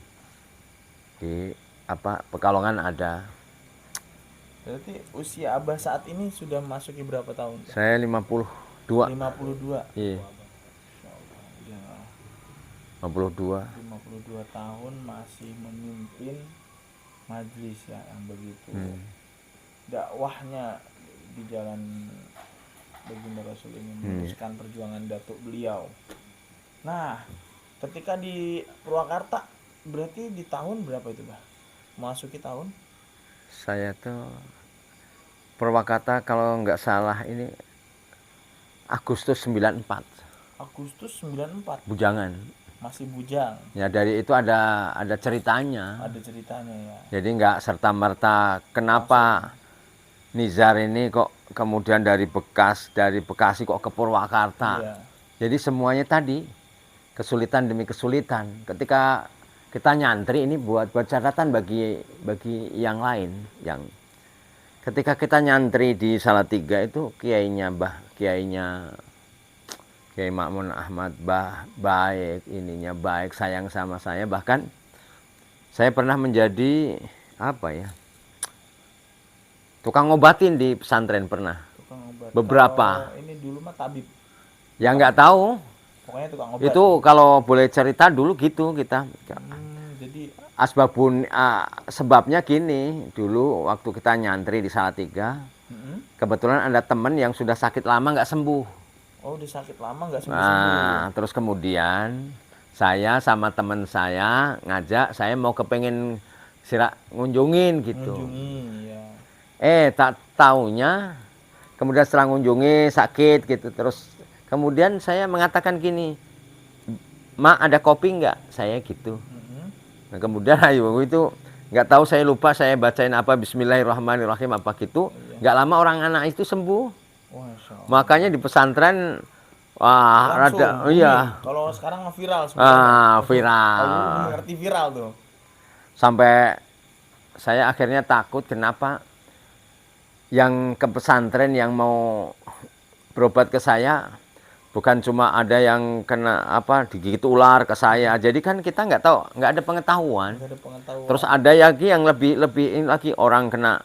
Pekalongan ada. Berarti usia Abah saat ini sudah masuki berapa tahun? Saya 52. 52. Iya. Udah 52. 52 tahun masih memimpin majelis ya, yang begitu dakwahnya di jalan baginda Rasul ini, meneruskan perjuangan datuk beliau. Nah, ketika di Purwakarta berarti di tahun berapa itu, Bah? Masuki tahun? Saya tuh Purwakarta kalau nggak salah ini Agustus 94. Agustus 94. Bujangan. Masih bujang. Ya, dari itu ada ceritanya. Ada ceritanya ya. Jadi nggak serta-merta kenapa Nizar ini kok kemudian dari Bekasi kok ke Purwakarta. Iya. Jadi semuanya tadi kesulitan demi kesulitan. Ketika kita nyantri ini buat catatan bagi yang lain, yang ketika kita nyantri di Salatiga itu kiainya Kiai Makmun Ahmad baik, baik, sayang sama saya. Bahkan saya pernah menjadi tukang ngobatin di pesantren pernah. Tukang obat. Beberapa. Kalau ini dulu mah tabib. Ya nggak tahu. Pokoknya tukang obat. Itu kalau boleh cerita dulu gitu kita. Jadi Sebabnya gini, dulu waktu kita nyantri di Salatiga, kebetulan ada teman yang sudah sakit lama nggak sembuh. oh, udah sakit lama nggak sembuh-sembuh. Terus kemudian saya sama teman saya ngajak, saya mau kepengen ngunjungin gitu. Ngunjungi, ya. Tak taunya kemudian setelah ngunjungi sakit gitu. Terus kemudian saya mengatakan gini, "Ma, ada kopi nggak?" Saya gitu. Nah, kemudian ayo itu nggak tahu, saya lupa saya bacain apa, Bismillahirrahmanirrahim apa gitu. Nggak lama orang anak itu sembuh. Makanya di pesantren langsung, iya. Kalau sekarang viral sebenarnya. Viral. Aku mengerti viral tuh. Sampai saya akhirnya takut, kenapa yang ke pesantren yang mau berobat ke saya bukan cuma ada yang kena digigit ular ke saya. Jadi kan kita nggak tahu, nggak ada pengetahuan. Terus ada lagi yang lebih lagi orang kena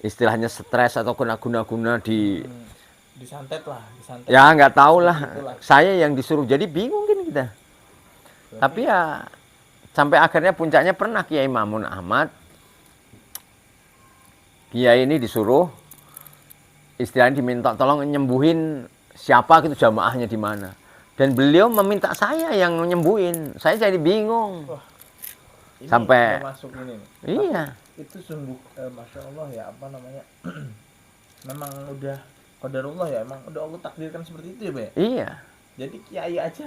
istilahnya stres atau kena guna-guna disantet lah. Ya nggak tahu lah. Saya yang disuruh, jadi bingung kan kita. Tapi ya sampai akhirnya puncaknya pernah Kiai Makmun Ahmad kiai ini disuruh istilahnya diminta tolong nyembuhin siapa gitu, jamaahnya di mana. Dan beliau meminta saya yang nyembuhin. Saya jadi bingung. Wah, ini Sampai udah masuk ini nih. iya, Tapi itu sungguh masya Allah ya, apa namanya, memang udah qadarullah ya, emang udah Allah takdirkan seperti itu ya, Bay. iya, Jadi kiai aja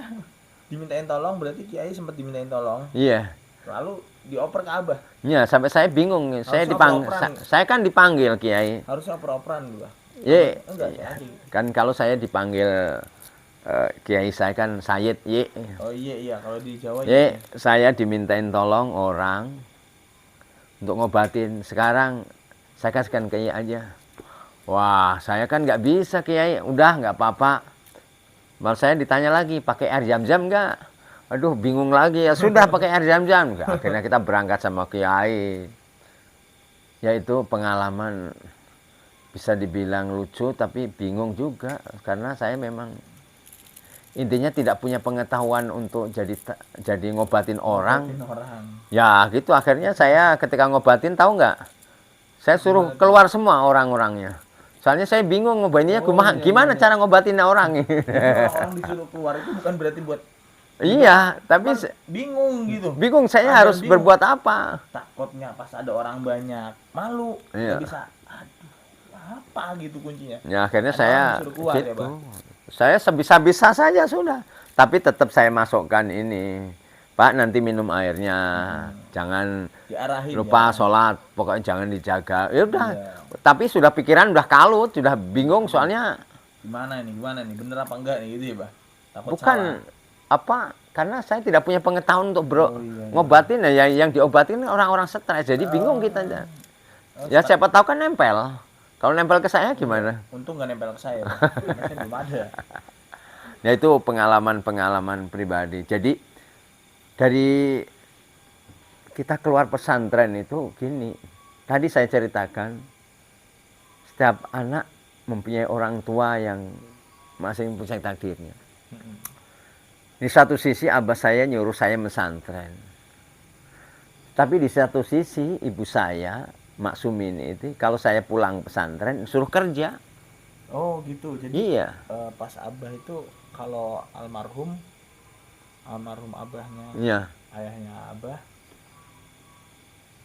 dimintain tolong, berarti kiai sempat dimintain tolong, iya. lalu dioper ke Abah. Ya, sampai saya bingung. Harusnya oper-operan. Saya kan dipanggil kiai. Harusnya oper-operan gua. Ye, Enggak ya. kan kalau saya dipanggil kiai saya kan Sayyid Ye. Oh iya iya, kalau di Jawa Ye, saya dimintain tolong orang untuk ngobatin. Sekarang saya kasihkan kiai aja. Wah, saya kan nggak bisa kiai. Udah nggak apa-apa. Malah saya ditanya lagi, pakai air zam-zam nggak? Aduh, bingung lagi ya. Sudah pakai air zam-zam. Akhirnya kita berangkat sama kiai. Yaitu pengalaman bisa dibilang lucu, tapi bingung juga karena saya memang intinya tidak punya pengetahuan untuk jadi ngobatin orang. Ya gitu, akhirnya saya ketika ngobatin tahu nggak? Saya suruh keluar semua orang-orangnya. Soalnya saya bingung ngobatinnya gimana cara ngobatin orang. Orang disuruh keluar itu bukan berarti buat Iya, tapi bingung gitu. bingung saya Ada harus bingung. berbuat apa. Takutnya pas ada orang banyak, malu, Iya. nggak bisa. Aduh, apa gitu kuncinya? Ya akhirnya Ada saya orang disuruh keluar ya, gitu. Bang? Saya sebisa-bisa saja sudah. Tapi tetap saya masukkan ini. Pak, nanti minum airnya. Jangan Diarahin lupa ya. sholat. Pokoknya jangan dijaga. Ya udah. Iya. Tapi sudah pikiran udah kalut, sudah bingung soalnya Gimana nih, bener apa enggak nih gitu ya, Bang? Takut bukan salah. apa, karena saya tidak punya pengetahuan untuk Oh, iya. ngobatin ya, yang diobatin orang-orang stres. Jadi bingung kita. Ya siapa tahu kan nempel. Kalau nempel ke saya gimana? Untung nggak nempel ke saya, Bang. Karena saya belum ada. Ya itu pengalaman-pengalaman pribadi. Jadi dari kita keluar pesantren itu gini. Tadi saya ceritakan setiap anak mempunyai orang tua yang masing punya takdirnya. Di satu sisi abah saya nyuruh saya pesantren. Tapi di satu sisi ibu saya, Mak Sumini itu kalau saya pulang pesantren suruh kerja. Oh gitu. Jadi Iya. pas Abah itu kalau almarhum abahnya, Iya, ayahnya Abah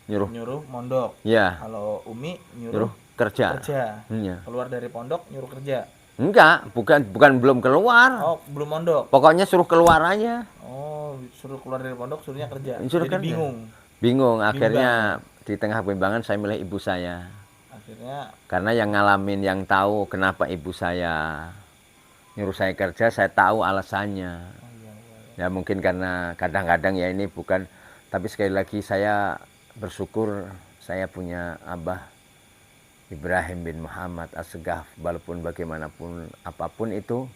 nyuruh. nyuruh mondok. Iya, Kalau Umi nyuruh nyuruh kerja. kerja. Iya. Keluar dari pondok nyuruh kerja. Enggak, bukan belum keluar. Oh, belum mondok. Pokoknya suruh keluar aja. Oh, suruh keluar dari pondok, suruhnya kerja. Suruh Jadi kerja. bingung. Bingung, akhirnya di tengah bimbangan saya milih ibu saya. Akhirnya Karena yang ngalamin, yang tahu kenapa ibu saya nyuruh saya kerja, saya tahu alasannya. oh iya, iya. Ya mungkin karena kadang-kadang ya ini bukan, tapi sekali lagi saya bersyukur saya punya Abah Ibrahim bin Muhammad As-Segaf, walaupun bagaimanapun apapun itu,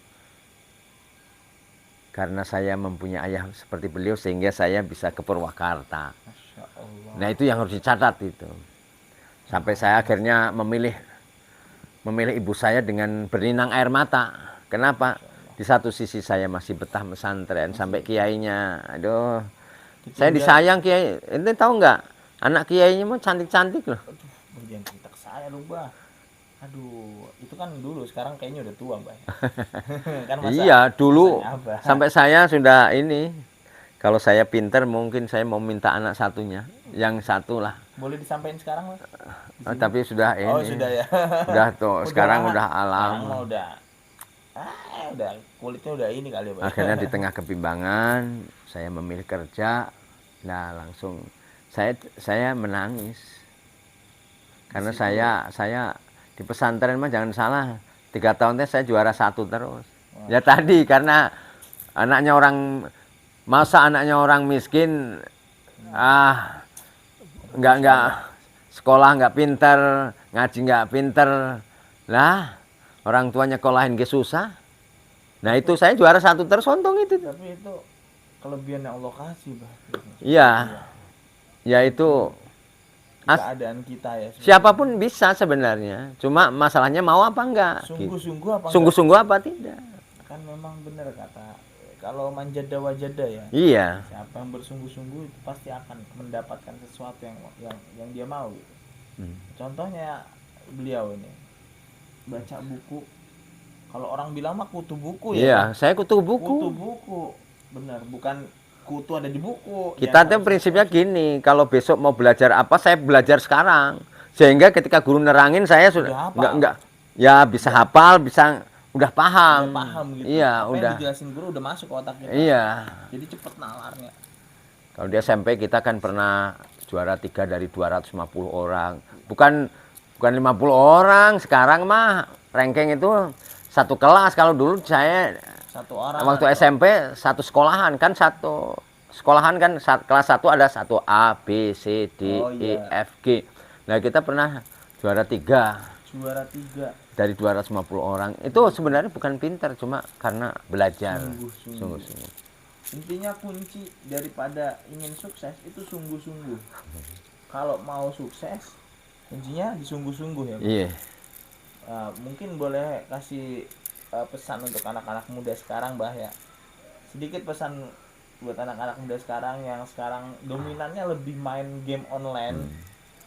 karena saya mempunyai ayah seperti beliau sehingga saya bisa ke Purwakarta. Masya Allah. Nah itu yang harus dicatat itu. Sampai saya akhirnya memilih ibu saya dengan berlinang air mata. Kenapa? Di satu sisi saya masih betah pesantren sampai kiainya. Aduh, saya disayang kiai. Ente tahu nggak? Anak kiainya mah cantik-cantik loh. Aduh, bagian cerita ke saya lu, Bah. Aduh, itu kan dulu, sekarang kayaknya udah tua, Bah. Kan masa, Iya, dulu masanya Abah. sampai saya sudah ini. Kalau saya pinter mungkin saya mau minta anak satunya, yang satu lah. Boleh disampaikan sekarang, Mas? Tapi sudah ini. Oh, sudah ya. Udah tuh, sekarang udah Sekarang alam. mah udah kulitnya udah ini kali, Bah. Akhirnya di tengah kebimbangan saya memilih kerja. Nah langsung saya menangis karena saya di pesantren mah jangan salah 3 tahun saya juara 1 terus. Ya tadi karena anaknya orang miskin, nggak sekolah nggak pinter, ngaji nggak pinter lah, orang tuanya sekolahin ke susah. Nah itu saya juara 1 terus, untung itu. Tapi itu kelebihan yang Allah kasih, Bah. Iya. Ya itu Keadaan kita ya. siapapun bisa sebenarnya. Cuma masalahnya mau apa enggak. Sungguh-sungguh apa enggak? Sungguh-sungguh apa tidak. Kan memang benar kata, kalau manjada wajada ya. Iya. Siapa yang bersungguh-sungguh itu pasti akan mendapatkan sesuatu yang dia mau gitu. Contohnya beliau ini baca buku. Kalau orang bilang mah kutu buku Iya, ya. saya kutu Kutu buku. buku. Benar, bukan kutu ada di buku. Kita Yang tuh prinsipnya gini, kalau besok mau belajar apa, saya belajar sekarang. Sehingga ketika guru nerangin saya sudah Udah hafal. enggak ya bisa hafal, bisa udah paham. udah paham gitu. Iya, Apa udah. yang dijelasin guru udah masuk ke otak kita. Iya. Jadi cepet nalarnya. Kalau di SMP kita kan pernah juara 3 dari 250 orang. Bukan 50 orang, sekarang mah ranking itu satu kelas. Kalau dulu saya Satu orang. waktu SMP satu sekolahan kan kelas 1 ada 1 A, B, C, D, Oh, E, iya. F, G. Nah, kita pernah juara 3 Juara 3. dari 250 orang. Itu sebenarnya bukan pintar, cuma karena belajar. Sungguh-sungguh. Sungguh-sungguh. Intinya kunci daripada ingin sukses itu sungguh-sungguh. Kalau mau sukses kuncinya disungguh-sungguh ya. Iya. Mungkin boleh kasih pesan untuk anak-anak muda sekarang, Bah ya. Sedikit pesan buat anak-anak muda sekarang yang sekarang dominannya lebih main game online.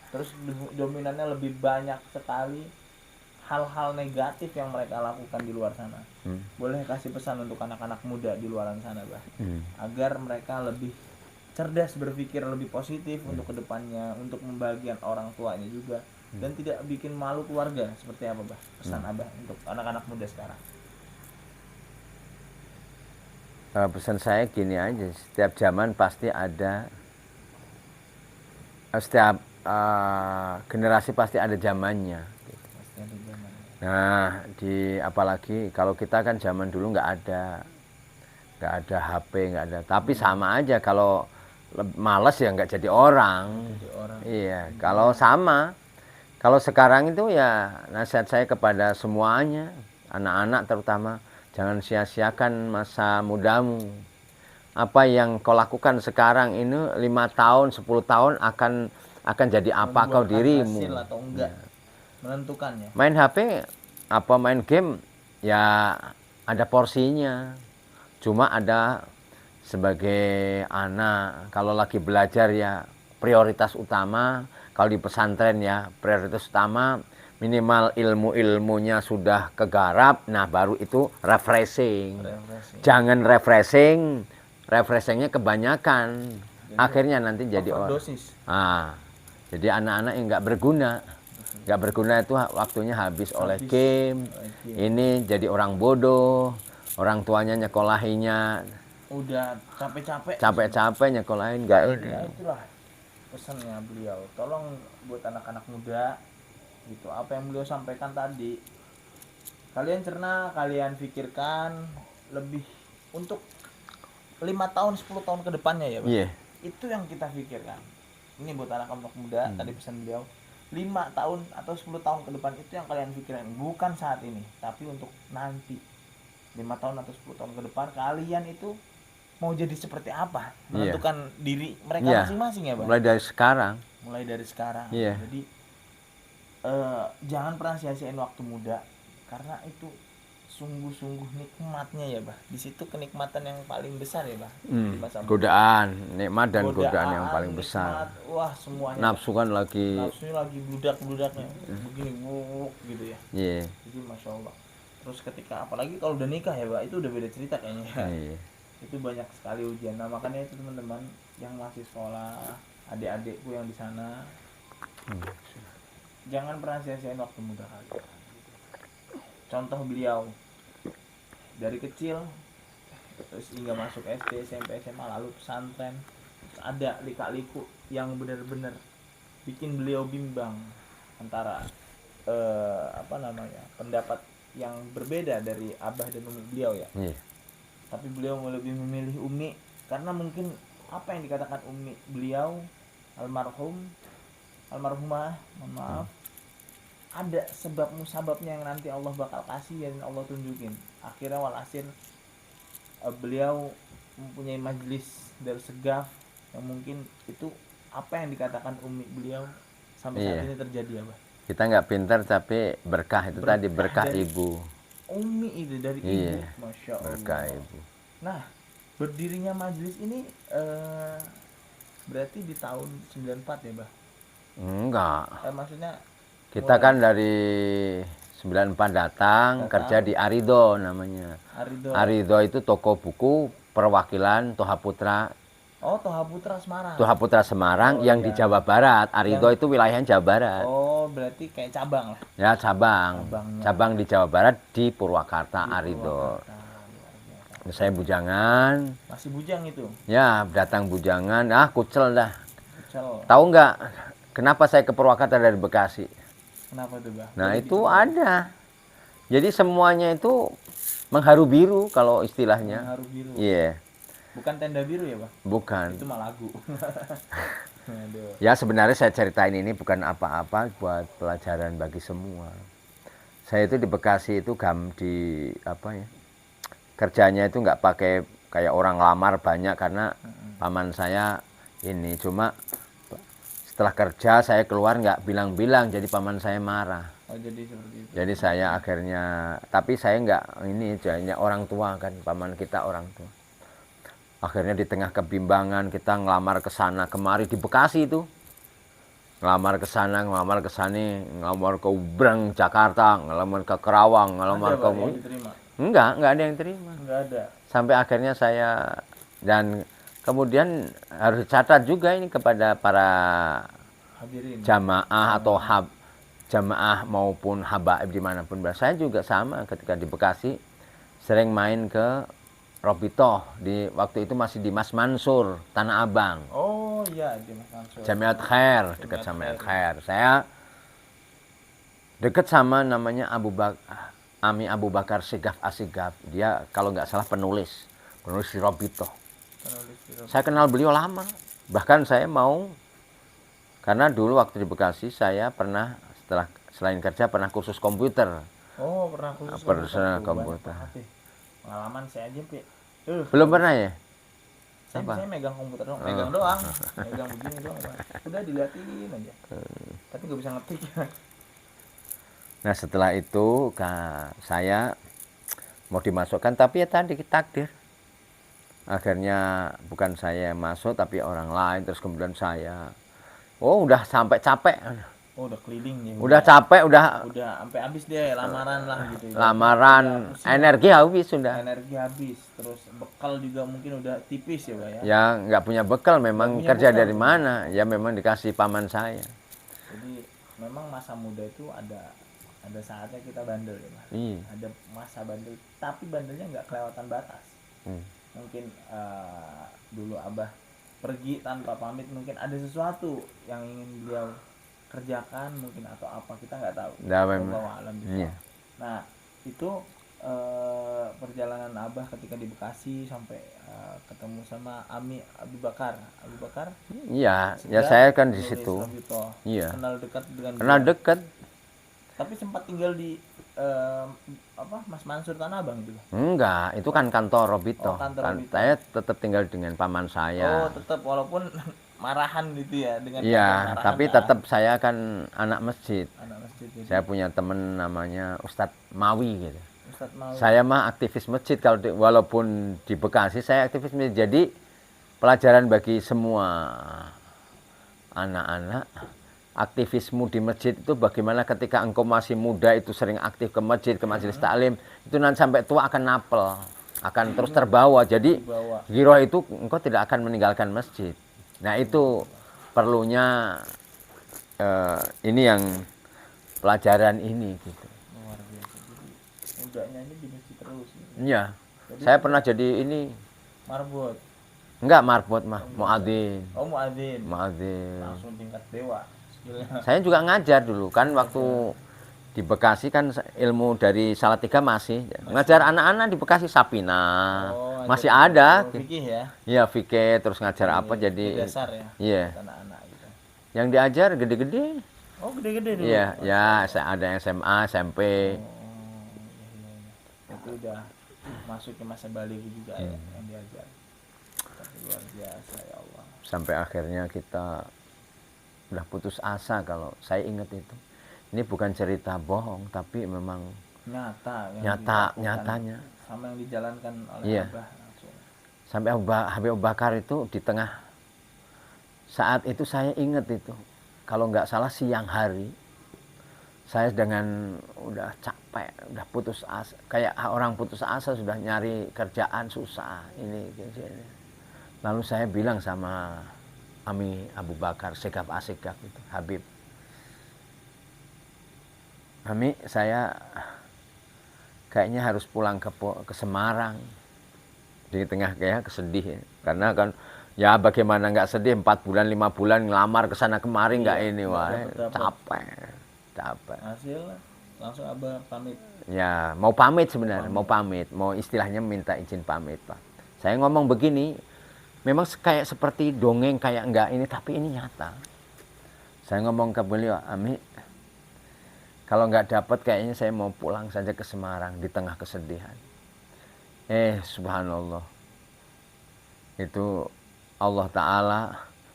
Terus dominannya lebih banyak sekali hal-hal negatif yang mereka lakukan di luar sana. Boleh kasih pesan untuk anak-anak muda di luar sana, Bah, agar mereka lebih cerdas berpikir, lebih positif untuk kedepannya, untuk membahagiakan orang tuanya juga, dan tidak bikin malu keluarga. Seperti apa, Bah, pesan Abah untuk anak-anak muda sekarang? Pesan saya gini aja, setiap zaman pasti ada, setiap generasi pasti ada zamannya. Pasti ada zaman. Nah, apalagi kalau kita kan zaman dulu nggak ada HP, nggak ada. Tapi sama aja kalau males ya nggak jadi orang. Jadi orang. Iya, kalau sekarang itu ya nasihat saya kepada semuanya, anak-anak terutama, jangan sia-siakan masa mudamu. Apa yang kau lakukan sekarang ini 5 tahun, 10 tahun akan jadi apa kau dirimu. Hasil atau enggak menentukannya. Main HP main game ya ada porsinya. Cuma ada sebagai anak kalau lagi belajar ya prioritas utama. Kalau di pesantren ya prioritas utama minimal ilmunya sudah kegarap. Nah, baru itu refreshing. Jangan refreshingnya kebanyakan. Jadi, akhirnya nanti jadi orang. Jadi anak-anak yang nggak berguna itu waktunya habis oleh game. Ini jadi orang bodoh. Orang tuanya nyekolahinya udah capek-capek nyekolahin nggak ini. Ya, itulah pesannya beliau. Tolong buat anak-anak muda gitu, apa yang beliau sampaikan tadi kalian cerna, kalian pikirkan lebih untuk 5 tahun 10 tahun ke depannya ya, Bang. Yeah. Itu yang kita pikirkan. Ini buat anak-anak muda, tadi pesan beliau 5 tahun atau 10 tahun ke depan itu yang kalian pikirkan, bukan saat ini, tapi untuk nanti 5 tahun atau 10 tahun ke depan kalian itu mau jadi seperti apa, menentukan diri mereka masing-masing ya, Bang. Mulai dari sekarang. Jadi jangan pernah sia-siain waktu muda, karena itu sungguh-sungguh nikmatnya ya, Bah. Di situ kenikmatan yang paling besar ya, Bah. Godaan, nikmat dan godaan yang paling besar. Wah, semuanya. Nafsunya lagi bludak-bludaknya. Begini gitu ya. Iya. Jadi Masya Allah. Terus ketika apalagi kalau udah nikah ya, Pak, itu udah beda cerita kayaknya. Iya. Itu banyak sekali ujian. Nah, makanya itu teman-teman yang masih sekolah, adik-adikku yang di sana, jangan pernah sia-siain waktu muda kalian. Contoh beliau dari kecil terus hingga masuk SD, SMP, SMA, lalu pesantren, ada lika-liku yang benar-benar bikin beliau bimbang antara pendapat yang berbeda dari abah dan umi beliau ya. Tapi beliau lebih memilih umi karena mungkin apa yang dikatakan umi beliau almarhumah, mohon maaf, ada sebab musababnya yang nanti Allah bakal kasih dan Allah tunjukin. Akhirnya walhasil beliau mempunyai majelis darsegaf yang mungkin itu apa yang dikatakan umi beliau sampai saat ini terjadi ya, Bah. Kita nggak pintar tapi berkah itu tadi, berkah ibu. Umi itu dari ibu, Masya Allah. Berkah ibu. Nah, berdirinya majelis ini berarti di tahun 94 ya, Bah? Enggak. Maksudnya Kita kan dari 94 datang kerja di Arido namanya. Arido. Arido itu toko buku perwakilan Toha Putra. Oh, Toha Putra Semarang. Toha Putra Semarang Oh, yang iya. di Jawa Barat. Arido itu wilayahnya Jawa Barat. Oh, berarti kayak cabang lah. Ya, cabang. Cabangnya. Cabang di Jawa Barat di Purwakarta, Arido. Saya bujangan. Masih bujang itu. Ya, datang bujangan. Kucel dah. Kucel. Tahu nggak kenapa saya ke Purwakarta dari Bekasi? Kenapa tuh, Bang? Nah, itu ada. Jadi semuanya itu mengharu biru kalau istilahnya. Mengharu biru. Iya. Bukan tenda biru ya, Bang? Bukan. Itu mah lagu. Aduh. Ya, sebenarnya saya ceritain ini bukan apa-apa, buat pelajaran bagi semua. Saya itu di Bekasi itu di apa ya? Kerjanya itu nggak pakai kayak orang lamar banyak karena paman saya ini cuma setelah kerja saya keluar nggak bilang-bilang, jadi paman saya marah. Oh, jadi seperti itu. Jadi saya akhirnya, tapi saya nggak ini, hanya orang tua kan, paman kita orang tua. Akhirnya di tengah kebimbangan kita ngelamar ke sana kemari di Bekasi itu. Ngelamar ke sana, ngelamar ke sini, ngelamar ke Ubrang, Jakarta, ngelamar ke Kerawang, ngelamar Ada, ke Bang, yang diterima? Enggak ada yang terima. Enggak ada. Sampai akhirnya saya, dan kemudian harus catat juga ini kepada para Hadirin. jamaah atau jamaah maupun habaib dimanapun berada. Saya juga sama ketika di Bekasi sering main ke Robitoh, di waktu itu masih di Mas Mansur, Tanah Abang. Oh iya, di Mas Mansur. Jamiat Khair, dekat Jamiat Khair. Saya dekat sama namanya Ami Abu Bakar Sigaf Asigaf. Dia kalau nggak salah penulis di Robitoh. Saya kenal beliau lama. Bahkan saya mau, karena dulu waktu di Bekasi saya pernah selain kerja pernah kursus komputer. Oh, pernah khusus komputer. Pengalaman saya aja, Pi. Belum pernah ya? Saya megang komputer doang, megang doang. Megang begini doang, Bang. Udah diliatin aja. Tapi nggak bisa ngetik. Nah, setelah itu saya mau dimasukkan, tapi ya tadi takdir. Akhirnya bukan saya yang masuk, tapi orang lain. Terus kemudian saya, udah sampai capek. Oh, udah keliling ya. Udah capek, udah sampai habis deh lamaran lah gitu. Lamaran, energi habis sudah. Energi habis, terus bekal juga mungkin udah tipis ya, Pak ya. Ya nggak punya bekal, memang kerja dari mana? Ya memang dikasih paman saya. Jadi memang masa muda itu ada saatnya kita bandel ya, Pak. Iya. Ada masa bandel, tapi bandelnya nggak kelewatan batas. Mungkin dulu Abah pergi tanpa pamit, mungkin ada sesuatu yang ingin beliau kerjakan mungkin atau apa, kita nggak tahu. Alam iya. Nah itu perjalanan Abah ketika di Bekasi sampai ketemu sama Ami Abu Bakar. Iya, ya saya kan di situ. Iya. Kenal dekat dengan Kenal dekat. Tapi sempat tinggal di Mas Mansur Tanah Abang itu? Enggak, itu kan kantor Robito. Robito. Saya tetap tinggal dengan paman saya. Oh, tetap walaupun marahan gitu ya dengan. Iya, tapi tetap saya kan anak masjid. Anak masjid. Jadi. Saya punya teman namanya Ustadz Mawi gitu. Ustadz Mawi. Saya mah aktivis masjid, walaupun di Bekasi saya aktivis masjid. Jadi pelajaran bagi semua anak-anak, aktivismu di masjid itu bagaimana ketika engkau masih muda itu sering aktif ke masjid, ke majelis taklim, itu nanti sampai tua akan napel, akan terus terbawa. Jadi giroh itu engkau tidak akan meninggalkan masjid. Nah itu perlunya ini yang pelajaran ini gitu. Luar biasa. Jadi mudanya ini di masjid terus. Iya. Saya pernah jadi ini. Marbot. Enggak marbot mah, muadzin. Oh, muadzin. Muadzin. Langsung tingkat dewa. Saya juga ngajar dulu kan waktu di Bekasi kan ilmu dari Salatiga masih ngajar anak-anak di Bekasi Sapina. Masih ada. Fikih ya. Iya, fikih, terus ngajar apa jadi dasar ya. Iya. Anak-anak gitu. Yang diajar gede-gede. Oh, gede-gede dulu. Iya, ya ada yang SMA, SMP. Itu udah masuk ke masa balik juga ya yang diajar. Tapi luar biasa ya Allah. Sampai akhirnya kita udah putus asa. Kalau saya ingat itu, ini bukan cerita bohong tapi memang nyatanya sama yang dijalankan oleh Abah langsung. Sampai Habib Abu Bakar itu di tengah saat itu saya ingat itu, kalau nggak salah siang hari saya dengan udah capek, udah putus asa, kayak orang putus asa sudah nyari kerjaan susah ini. Lalu saya bilang sama Ami Abu Bakar Sekaf Asikaf itu Habib, Ami, saya kayaknya harus pulang ke Semarang. Di tengah kayak kesedih karena kan ya bagaimana nggak sedih 4 bulan 5 bulan ngelamar ke sana kemari nggak ini wah capek. Hasil langsung Abah pamit. Ya mau pamit sebenarnya, mau istilahnya minta izin pamit Pak. Saya ngomong begini, memang kayak seperti dongeng kayak enggak ini, tapi ini nyata. Saya ngomong ke beliau, Ami, kalau nggak dapat kayaknya saya mau pulang saja ke Semarang di tengah kesedihan. Subhanallah, itu Allah Ta'ala,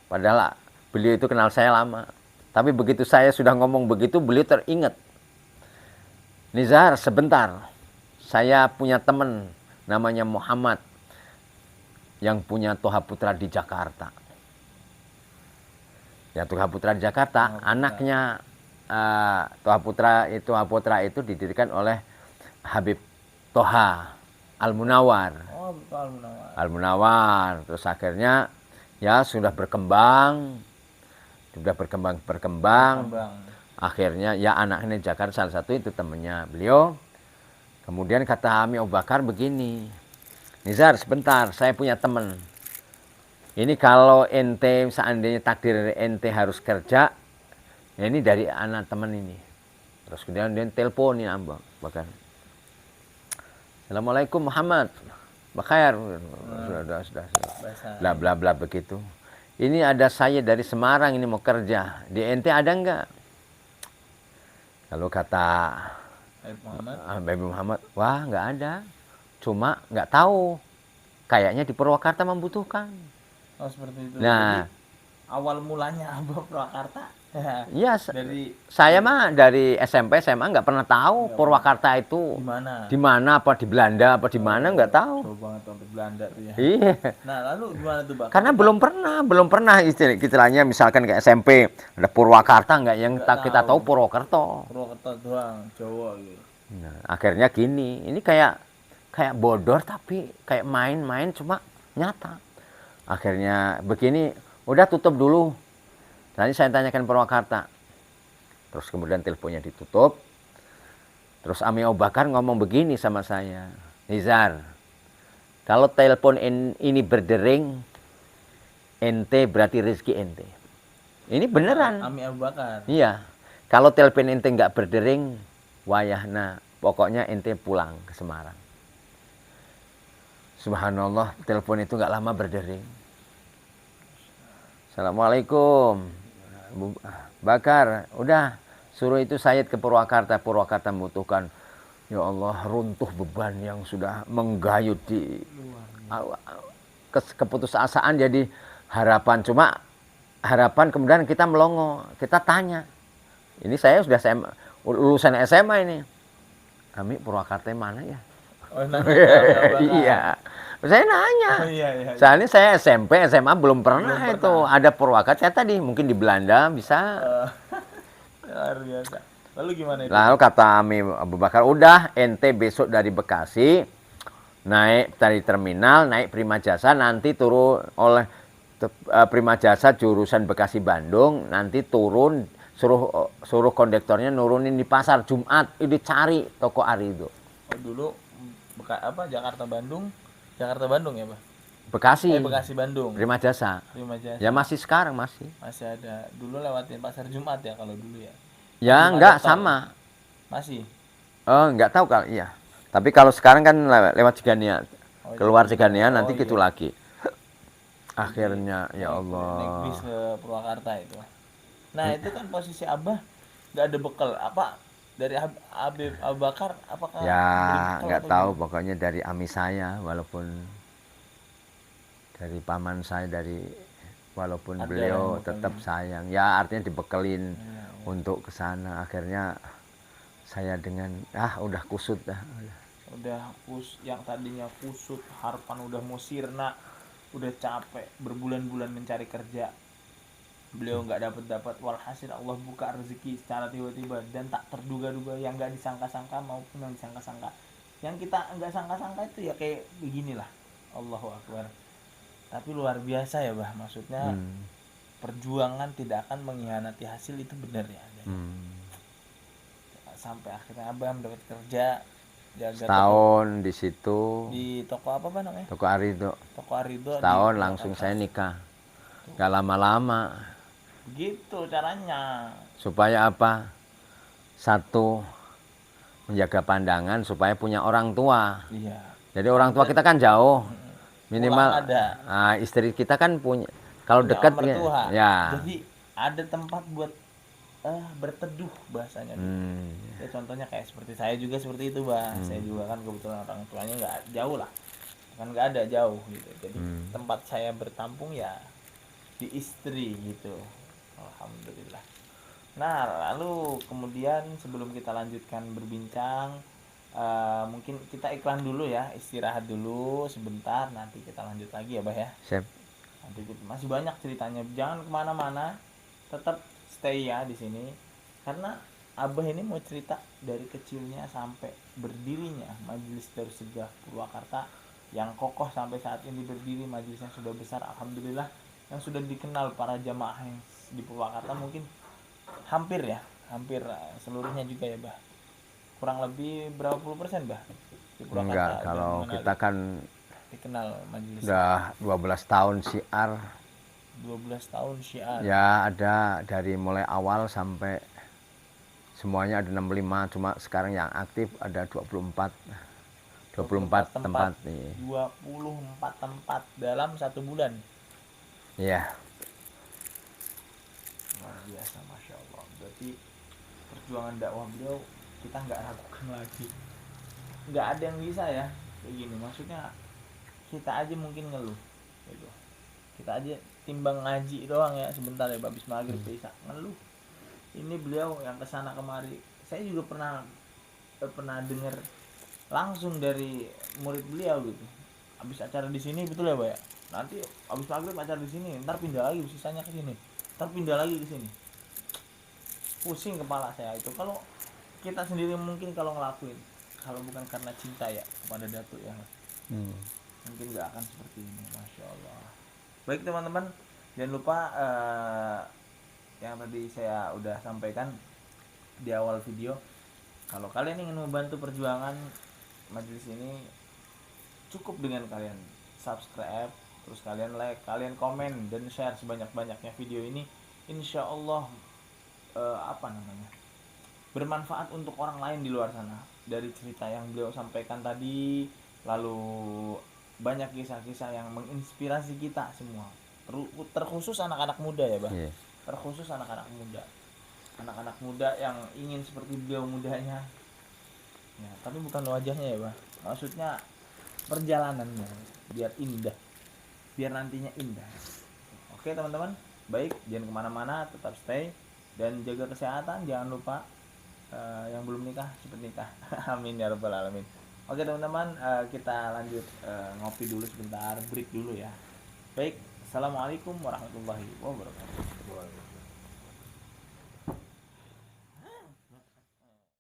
padahal beliau itu kenal saya lama. Tapi begitu saya sudah ngomong begitu, beliau teringat. Nizar, sebentar. Saya punya teman namanya Muhammad yang punya Toha Putra di Jakarta. Ya, Toha Putra di Jakarta, anaknya Toha Putra itu didirikan oleh Habib Toha Al-Munawar. Oh, Al-Munawar. Al-Munawar. Terus akhirnya ya sudah berkembang. Akhirnya ya anaknya Jakarta, salah satu itu temannya beliau. Kemudian kata Ami Abu Bakar begini, Nizar sebentar, saya punya teman. Ini kalau ente seandainya takdir ente harus kerja, ya ini dari anak teman ini. Terus kemudian dia telepon ya Abu Bakar. Assalamualaikum Muhammad, Bakhair. Sudah. Bla bla bla begitu. Ini ada saya dari Semarang ini mau kerja. Di ente ada enggak? Lalu kata Habib Muhammad, wah enggak ada. Cuma enggak tahu. Kayaknya di Purwakarta membutuhkan. Oh, seperti itu. Nah, jadi, awal mulanya Abah Purwakarta. Iya, saya mah dari SMP SMA nggak pernah tahu Purwakarta itu di mana, apa di Belanda apa di mana nggak tahu. Jauh banget sampai Belanda tuh ya. Iya. Nah, lalu gimana tuh, Bang? Karena belum pernah istilahnya misalkan ke SMP ada Purwakarta nggak yang kita tahu Purwokerto. Purwokerto doang, Jawa gitu. Nah, akhirnya gini, ini kayak bodor tapi kayak main-main cuma nyata. Akhirnya begini, udah tutup dulu. Nanti saya tanyakan Purwakarta. Terus kemudian teleponnya ditutup. Terus Ami Abu Bakar ngomong begini sama saya. Nizar, kalau telepon ini berdering, ente berarti rezeki ente. Ini beneran. Ami Abu Bakar. Iya. Kalau telepon ente nggak berdering, wayahna. Pokoknya ente pulang ke Semarang. Subhanallah, telepon itu nggak lama berdering. Assalamualaikum. Bakar, udah suruh itu Sayyid ke Purwakarta. Purwakarta membutuhkan, ya Allah, runtuh beban yang sudah menggayut di keputusasaan jadi harapan. Cuma harapan kemudian kita melongo, kita tanya. Ini saya sudah lulusan SMA ini. Kami Purwakarta mana ya? Oh, iya. Saya nanya. Oh, iya. Soalnya saya SMP, SMA belum pernah itu ada Purwakarta. Saya tadi mungkin di Belanda bisa. Luar biasa. Lalu gimana itu? Lalu kata Ami Abu Bakar, udah ente besok dari Bekasi naik dari terminal, naik Prima Jasa, nanti turun oleh Prima Jasa jurusan Bekasi Bandung, nanti turun suruh kondektornya nurunin di pasar Jumat, ini cari toko Arido. Oh, dulu Jakarta Bandung ya, Pak? Bekasi Bandung. Prima Jasa. Ya masih sekarang masih ada. Dulu lewatin pasar Jumat ya kalau dulu ya. Ya enggak sama. Masih. Oh, enggak tahu kalau iya. Tapi kalau sekarang kan lewat Cigania. Keluar Cigania nanti gitu lagi. Akhirnya ya Allah. Naik bis ke Purwakarta itu. Nah, itu kan posisi Abah enggak ada bekal apa dari Habib Abu Bakar, apakah ya nggak tahu pokoknya dari ami saya, walaupun dari paman saya, walaupun ada beliau tetap sayang ya, artinya dibekelin untuk ke sana. Akhirnya saya dengan udah kusut yang tadinya kusut, harapan udah mau sirna, udah capek berbulan-bulan mencari kerja, beliau nggak dapat walhasil Allah buka rezeki secara tiba-tiba dan tak terduga-duga, yang nggak disangka-sangka maupun yang disangka-sangka. Yang kita nggak sangka-sangka itu ya kayak beginilah. Allahu Akbar. Tapi luar biasa ya bah, maksudnya perjuangan tidak akan mengkhianati hasil, itu benar ya. Sampai akhirnya abang dapat kerja jaga Setahun di situ, di toko apa pak namanya, toko Arido. toko Arido. Setahun di langsung Purwakarta. saya nikah. Gak lama-lama. Gitu caranya. Supaya apa? Satu, menjaga pandangan supaya punya orang tua. Iya. Jadi orang tua kita kan jauh. Minimal Pulang ada. istri kita kan punya, kalau Punya dekat mertua. ya. Jadi ada tempat buat berteduh bahasanya. Ya, contohnya kayak seperti saya juga seperti itu bah. Saya juga kan kebetulan orang tuanya nggak jauh lah, kan nggak ada jauh gitu. Jadi tempat saya bertampung ya di istri gitu. Alhamdulillah. Nah lalu kemudian sebelum kita lanjutkan berbincang, mungkin kita iklan dulu ya, istirahat dulu sebentar, nanti kita lanjut lagi ya bah ya. Siap. Nanti masih banyak ceritanya, jangan kemana-mana, tetap stay ya di sini, karena abah ini mau cerita dari kecilnya sampai berdirinya Majelis Darus Segaf Purwakarta yang kokoh sampai saat ini berdiri, majelisnya sudah besar alhamdulillah, yang sudah dikenal para jamaah yang di Purwakarta mungkin hampir seluruhnya juga ya bah, kurang lebih berapa puluh persen bah di Purwakarta? Enggak, kalau kita kan dikenal majelis udah 12 tahun syiar. 12 tahun syiar. Ya ada dari mulai awal sampai semuanya ada 65, cuma sekarang yang aktif ada 24 tempat nih. 24 tempat dalam 1 bulan. Iya. Luar biasa, masya Allah. Berarti perjuangan dakwah beliau kita nggak ragukan lagi. Nggak ada yang bisa ya kayak gini. Maksudnya kita aja mungkin ngeluh gitu. Kita aja timbang ngaji doang ya sebentar ya habis maghrib bisa ngeluh. Ini beliau yang kesana kemari. Saya juga pernah dengar langsung dari murid beliau gitu. Habis acara di sini betul ya, Pak ya? Nanti habis maghrib acara di sini, ntar pindah lagi sisanya ke sini. Ntar pindah lagi ke sini. Pusing kepala saya itu. Kalau kita sendiri mungkin kalau ngelakuin, kalau bukan karena cinta ya kepada Datuk ya, mungkin nggak akan seperti ini. Masya Allah. Baik teman-teman, jangan lupa yang tadi saya udah sampaikan di awal video, kalau kalian ingin membantu perjuangan majelis ini, cukup dengan kalian subscribe, terus kalian like, kalian komen dan share sebanyak-banyaknya video ini. Insya Allah bermanfaat untuk orang lain di luar sana. Dari cerita yang beliau sampaikan tadi, lalu banyak kisah-kisah yang menginspirasi kita semua, terkhusus anak-anak muda ya bah. Terkhusus anak-anak muda yang ingin seperti beliau mudanya ya, tapi bukan wajahnya ya bah, maksudnya perjalanannya biar indah, biar nantinya indah. Oke teman-teman, baik, jangan kemana-mana, tetap stay dan jaga kesehatan, jangan lupa yang belum nikah cepet nikah. Amin ya rabbal alamin. Oke teman-teman, kita lanjut ngopi dulu sebentar, break dulu ya. Baik, assalamualaikum warahmatullahi wabarakatuh.